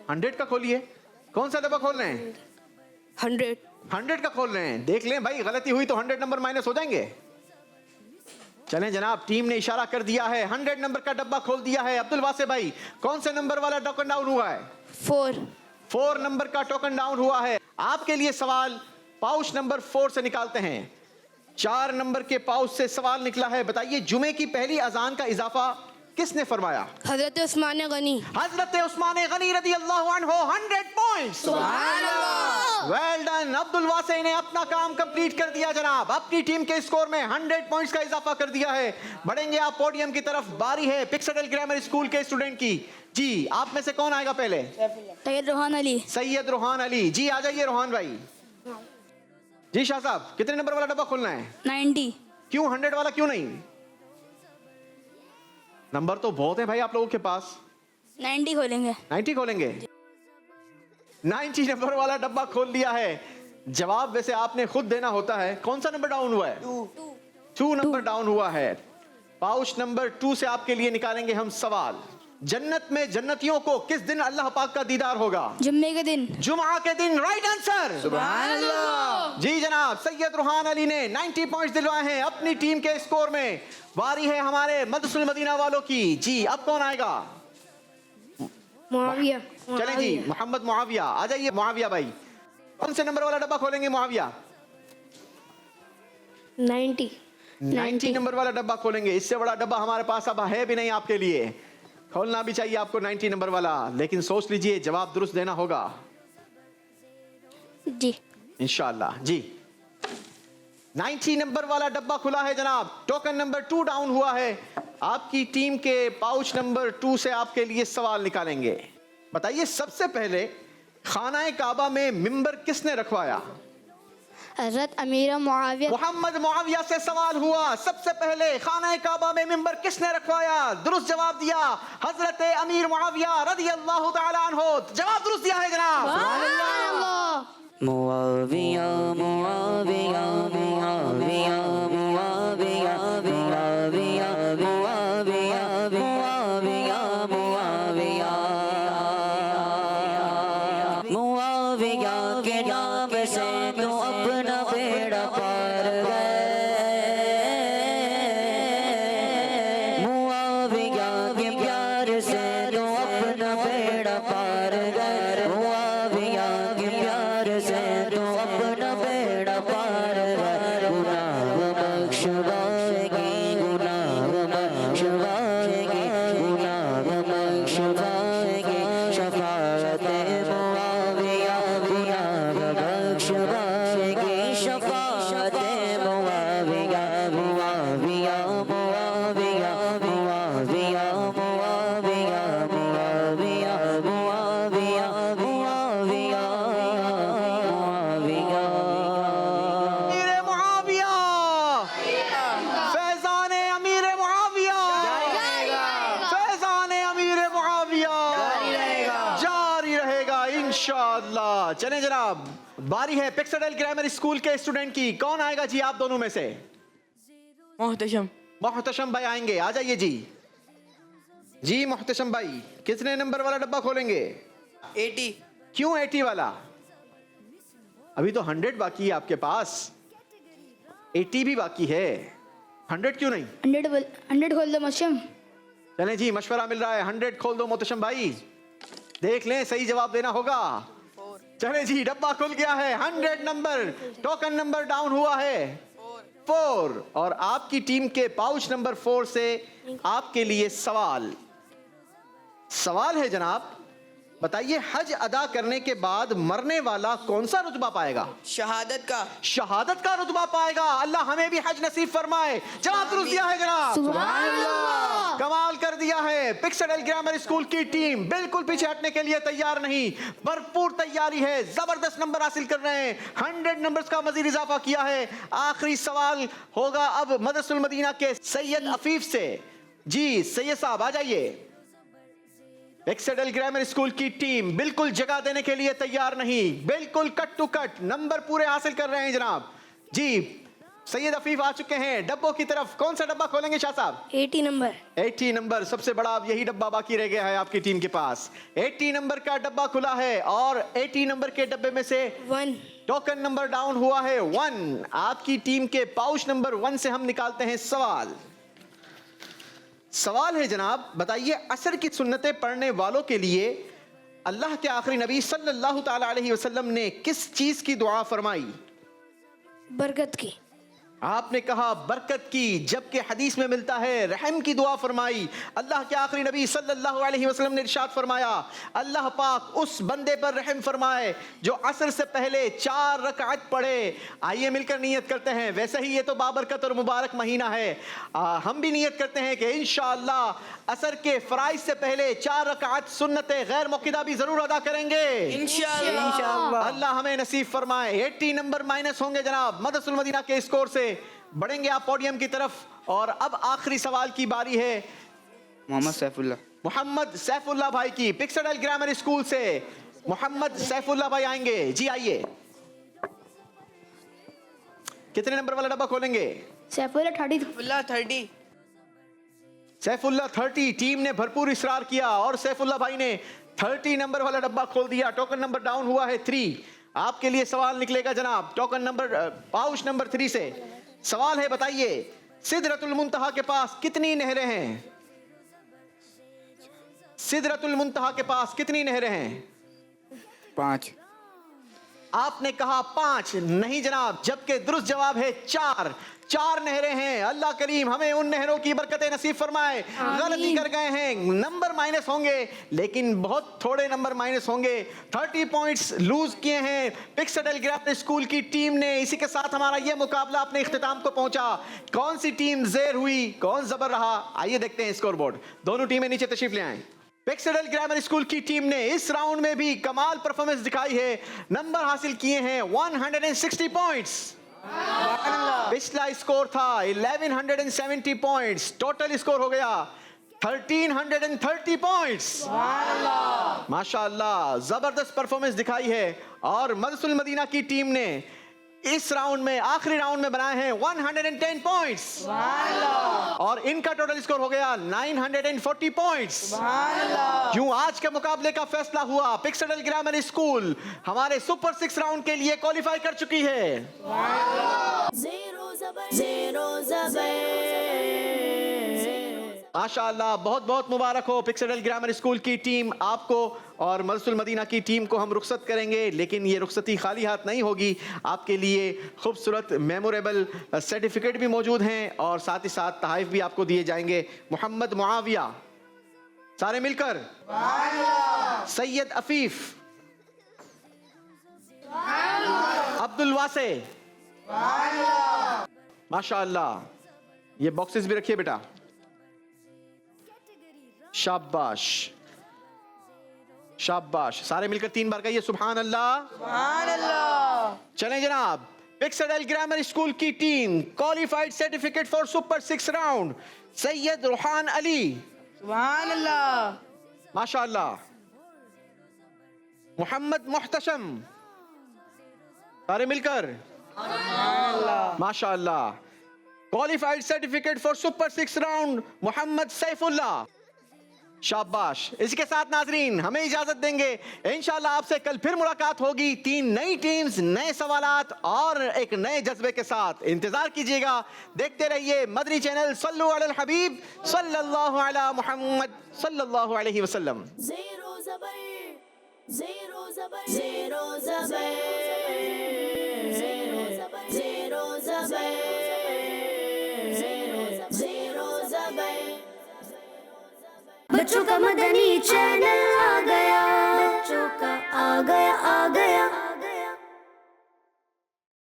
100 का खोलिए। कौन सा डब्बा खोल रहे हैं? 100 का खोल रहे हैं। देख लें भाई, गलती हुई तो 100 नंबर माइनस हो जाएंगे। चलें जनाब, टीम ने इशारा कर दिया है, 100 नंबर का डब्बा खोल दिया है। अब्दुल वासे भाई, कौन से नंबर वाला टोकन डाउन हुआ है? 4 नंबर का टोकन डाउन हुआ है। आपके लिए सवाल पाउच नंबर 4 से निकालते हैं। 4 नंबर के पाउच से सवाल निकला है। बताइए जुमे की पहली अजान का इजाफा किसने फरमाया? हजरत उस्मान गनी। हजरत उस्मान गनी रदी अल्लाह अन्हु। 100 पॉइंट्स। सुभान अल्लाह। Well done. अब्दुल वासे ने अपना काम कंप्लीट कर दिया जनाब। अपनी टीम के स्कोर में 100 पॉइंट्स का इजाफा कर दिया है। बढ़ेंगे आप पोडियम की तरफ। बारी है पिक्सेडल ग्रामर स्कूल के स्टूडेंट की। जी, आप में से कौन आएगा पहले? सैयद रोहान अली। सैयद रोहान अली। जी आ जाइए रोहान भाई। जी शाह साहब, कितने नंबर वाला डब्बा खोलना है? 90। क्यों 100 वाला क्यों नहीं? नंबर तो बहुत है भाई आप लोगों के पास। 90 खोलेंगे। 90 खोलेंगे। 90 नंबर वाला डब्बा खोल लिया है। जवाब वैसे आपने खुद देना होता है। कौन सा नंबर डाउन हुआ है? 2 नंबर डाउन हुआ है। पाउच नंबर 2 से आपके लिए निकालेंगे हम सवाल। जन्नत में जन्नतियों को किस दिन अल्लाह पाक का दीदार होगा? जुम्मे के दिन। जुमा के दिन। Right answer. सुभान अल्लाह। जी जनाब, सैयद रुहान अली ने 90 पॉइंट्स दिलवाए हैं अपनी टीम के स्कोर में। बारी है हमारे मदरसुल मदीना वालों की। जी अब कौन आएगा? मुआविया। चलें जी, मोहम्मद मुआविया। आ जाइए मुआविया भाई। कौन से नंबर वाला डब्बा खोलेंगे मुआविया? 90 नंबर वाला डब्बा खोलेंगे। इससे बड़ा डब्बा हमारे पास अब है भी नहीं आपके लिए। खोलना भी चाहिए आपको 90 नंबर वाला, लेकिन सोच लीजिए जवाब दुरुस्त देना होगा जी इंशाअल्लाह। जी 90 नंबर वाला डब्बा खुला है जनाब, टोकन नंबर 2 डाउन हुआ है। आपकी टीम के पाउच नंबर 2 से आपके लिए सवाल निकालेंगे। बताइए सबसे पहले खाना काबा में मिंबर किसने रखवाया? हज़रत अमीर मुआविया। मोहम्मद मुआविया से सवाल हुआ, सबसे पहले खाना काबा में मिंबर किसने रखवाया? दुरुस्त जवाब दिया हजरत अमीर मुआविया रदियल्लाहु ताला अन्हु। जवाब दुरुस्त दिया है जनाब। मुआविया मुआविया मुआविया मुआविया मुआविया मुआविया मुआविया मुआविया मुआविया के नाम से तो अपना बेड़ा पार गए, मुआविया के प्यार से तो अपना बेड़ा पार गए, मुआविया के प्यार से तो अपना बेड़ा पार गए। गुनाह बख्शवाएगी, गुनाह बख्शवाएगी, गुनाह बख्शवाएगी शफाअते मुआविया, गुनाह बख्शवाएगी शफाअते मुआविया, मुआविया मुआविया मुआविया मुआविया मुआविया मुआविया मुआविया मुआविया। अमीर मुआविया, फैजान अमीर मुआविया, फैजान अमीर मुआविया जारी रहेगा इंशाअल्लाह। चलें जनाब, बारी है पिक्सडेल ग्रामर स्कूल के स्टूडेंट की। कौन आएगा जी आप दोनों में से? मोहतशम। मोहतशम भाई आएंगे, आ जाइए जी। जी मोहतशम भाई, कितने नंबर वाला डब्बा खोलेंगे? 80। क्यों 80 वाला? अभी तो 100 बाकी है आपके पास, 80 भी बाकी है, 100 क्यों नहीं? 100 खोल दो मशम। चलें जी, मशवरा मिल रहा है, 100 खोल दो मोहतशम भाई। देख लें, सही जवाब देना होगा। चलें जी, डब्बा खुल गया है, 100 नंबर, टोकन नंबर डाउन हुआ है 4। और आपकी टीम के पाउच नंबर 4 से आपके लिए सवाल है जनाब। बताइए हज अदा करने के बाद मरने वाला कौन सा रुतबा पाएगा? शहादत का। शहादत का रुतबा पाएगा। अल्लाह हमें भी हज नसीब फरमाए। जवाब दुरुस्त दिया है जनाब, सुभान अल्लाह। कमाल कर दिया है। पिक्सडेल ग्रामर स्कूल की टीम बिल्कुल पीछे हटने के लिए तैयार नहीं, भरपूर तैयारी है, जबरदस्त नंबर हासिल कर रहे हैं, 100 नंबर्स का मजीद इजाफा किया है। आखिरी सवाल होगा अब मदरसुल मदीना के सैयद अफीफ से। जी सैयद साहब आ जाइए। पिक्सडेल ग्रामर स्कूल की टीम बिल्कुल जगह देने के लिए तैयार नहीं, बिल्कुल कट टू कट नंबर पूरे हासिल कर रहे हैं जनाब। जी सैयद अफीफ आ चुके हैं डब्बों की तरफ। कौन सा डब्बा खोलेंगे शाह साहब? 80 नंबर। 80 नंबर सबसे बड़ा, अब यही डब्बा बाकी रह गया है आपकी टीम के पास। 80 नंबर का डब्बा खुला है और 80 नंबर के डब्बे में से 1। टोकन नंबर डाउन हुआ है 1। आपकी टीम के पाउच नंबर 1 से हम निकालते हैं सवाल है जनाब। बताइए असर की सुन्नतें पढ़ने वालों के लिए अल्लाह के आखिरी नबी सल्लल्लाहु ताला अलैहि वसल्लम ने किस चीज की दुआ फरमाई? बरकत की। आपने कहा बरकत की, जबकि हदीस में मिलता है रहम की दुआ फरमाई। अल्लाह के आखिरी नबी सल्लल्लाहु अलैहि वसल्लम ने इरशाद फरमाया, अल्लाह पाक उस बंदे पर रहम फरमाए जो असर से पहले 4 रकात पढ़े। आइए मिलकर नियत करते हैं। वैसे ही ये तो बाबरकत और मुबारक महीना है, हम भी नियत करते हैं कि इंशाअल्लाह असर के फराइज से पहले 4 रकात सुन्नते गैर मुक़िदा भी जरूर अदा करेंगे इंशाअल्लाह। अल्लाह हमें नसीब फरमाए। 80 नंबर माइनस होंगे जनाब मदरसुल मदीना के स्कोर से। बढ़ेंगे आप पोडियम की तरफ और अब आखिरी सवाल की बारी है मोहम्मद सैफुल्लाह भाई की। पिक्सडेल ग्रामर स्कूल से मोहम्मद सैफुल्लाह भाई आएंगे। जी आइए। कितने नंबर वाला डब्बा खोलेंगे? सैफुल्लाह 30। सैफुल्लाह 30। टीम ने भरपूर इसरार किया और सैफुल्लाह भाई ने 30 नंबर वाला डब्बा खोल दिया। टोकन नंबर डाउन हुआ है 3। आपके लिए सवाल निकलेगा जनाब टोकन नंबर पाउच नंबर 3 से। सवाल है, बताइए सिदरतुल मुंतहा के पास कितनी नहरें हैं? सिदरतुल मुंतहा के पास कितनी नहरें हैं? 5। आपने कहा 5, नहीं जनाब, जबकि दुरुस्त जवाब है 4। 4 नहरें हैं। अल्लाह करीम हमें उन नहरों की बरकतें नसीब फरमाए। गलती कर गए हैं, नंबर माइनस होंगे, लेकिन बहुत थोड़े नंबर माइनस होंगे। 30 पॉइंट्स लूज किए हैं पिक्सडल ग्रामर स्कूल की टीम ने। इसी के साथ हमारा यह मुकाबला अपने इख्तिताम को पहुंचा। कौन सी टीम ज़ेर हुई, कौन जबर रहा, आइए देखते हैं स्कोर बोर्ड। दोनों टीमें नीचे तशरीफ ले आए। पिक्सडल ग्रामर स्कूल की टीम ने इस राउंड में भी कमाल परफॉर्मेंस दिखाई है। नंबर हासिल किए हैं 160 पॉइंट्स। पिछला स्कोर था 1170 पॉइंट्स। टोटल स्कोर हो गया 1330 पॉइंट्स। माशाअल्लाह, जबरदस्त परफॉर्मेंस दिखाई है। और मदरसुल मदीना की टीम ने इस राउंड में, आखिरी राउंड में बनाए हैं 110 पॉइंट्स। और इनका टोटल स्कोर हो गया 940 पॉइंट्स। यूं आज के मुकाबले का फैसला हुआ। पिक्सडल ग्रामर स्कूल हमारे सुपर 6 राउंड के लिए क्वालिफाई कर चुकी है। माशाअल्लाह, बहुत बहुत मुबारक हो पिक्सडल ग्रामर स्कूल की टीम आपको। और मदरसुल मदीना की टीम को हम रुखसत करेंगे, लेकिन ये रुखसती खाली हाथ नहीं होगी। आपके लिए खूबसूरत मेमोरेबल सर्टिफिकेट भी मौजूद हैं और साथ ही साथ तोहफे भी आपको दिए जाएंगे। मोहम्मद मुआविया, सारे मिलकर सैयद अफीफ, अब्दुल वासे, माशाअल्लाह। ये बॉक्सेस भी रखिए बेटा। शाबाश शाबाश, सारे मिलकर 3 बार कहिए सुभान अल्लाह, सुभान अल्लाह। चलें जनाब, पिक्सडल ग्रामर स्कूल की team qualified certificate for super 6 round. Syed Ruhan Ali, सुभान अल्लाह। माशाअल्लाह। मोहम्मद मुहतशम, सारे मिलकर माशाअल्लाह। Qualified certificate for super 6 round Mohammad Saifullah, शाबाश। इसके साथ नाजरीन हमें इजाजत देंगे। इंशाल्लाह आपसे कल फिर मुलाकात होगी 3 नई टीम्स, नए सवालात और एक नए जज्बे के साथ। इंतजार कीजिएगा, देखते रहिए मदनी चैनल। सल्लु अलल हबीब सल्लल्लाहु अला मुहम्मद सल्लल्लाहु अलैहि वसल्लम। ज़ेरो ज़बर, ज़ेरो ज़बर, ज़ेरो ज़बर, ज़ेरो ज़बर, ज़ेरो ज़बर, ज़ेरो ज़बर। बच्चों का मदनी चैनल आ गया, बच्चों का आ गया, आ गया।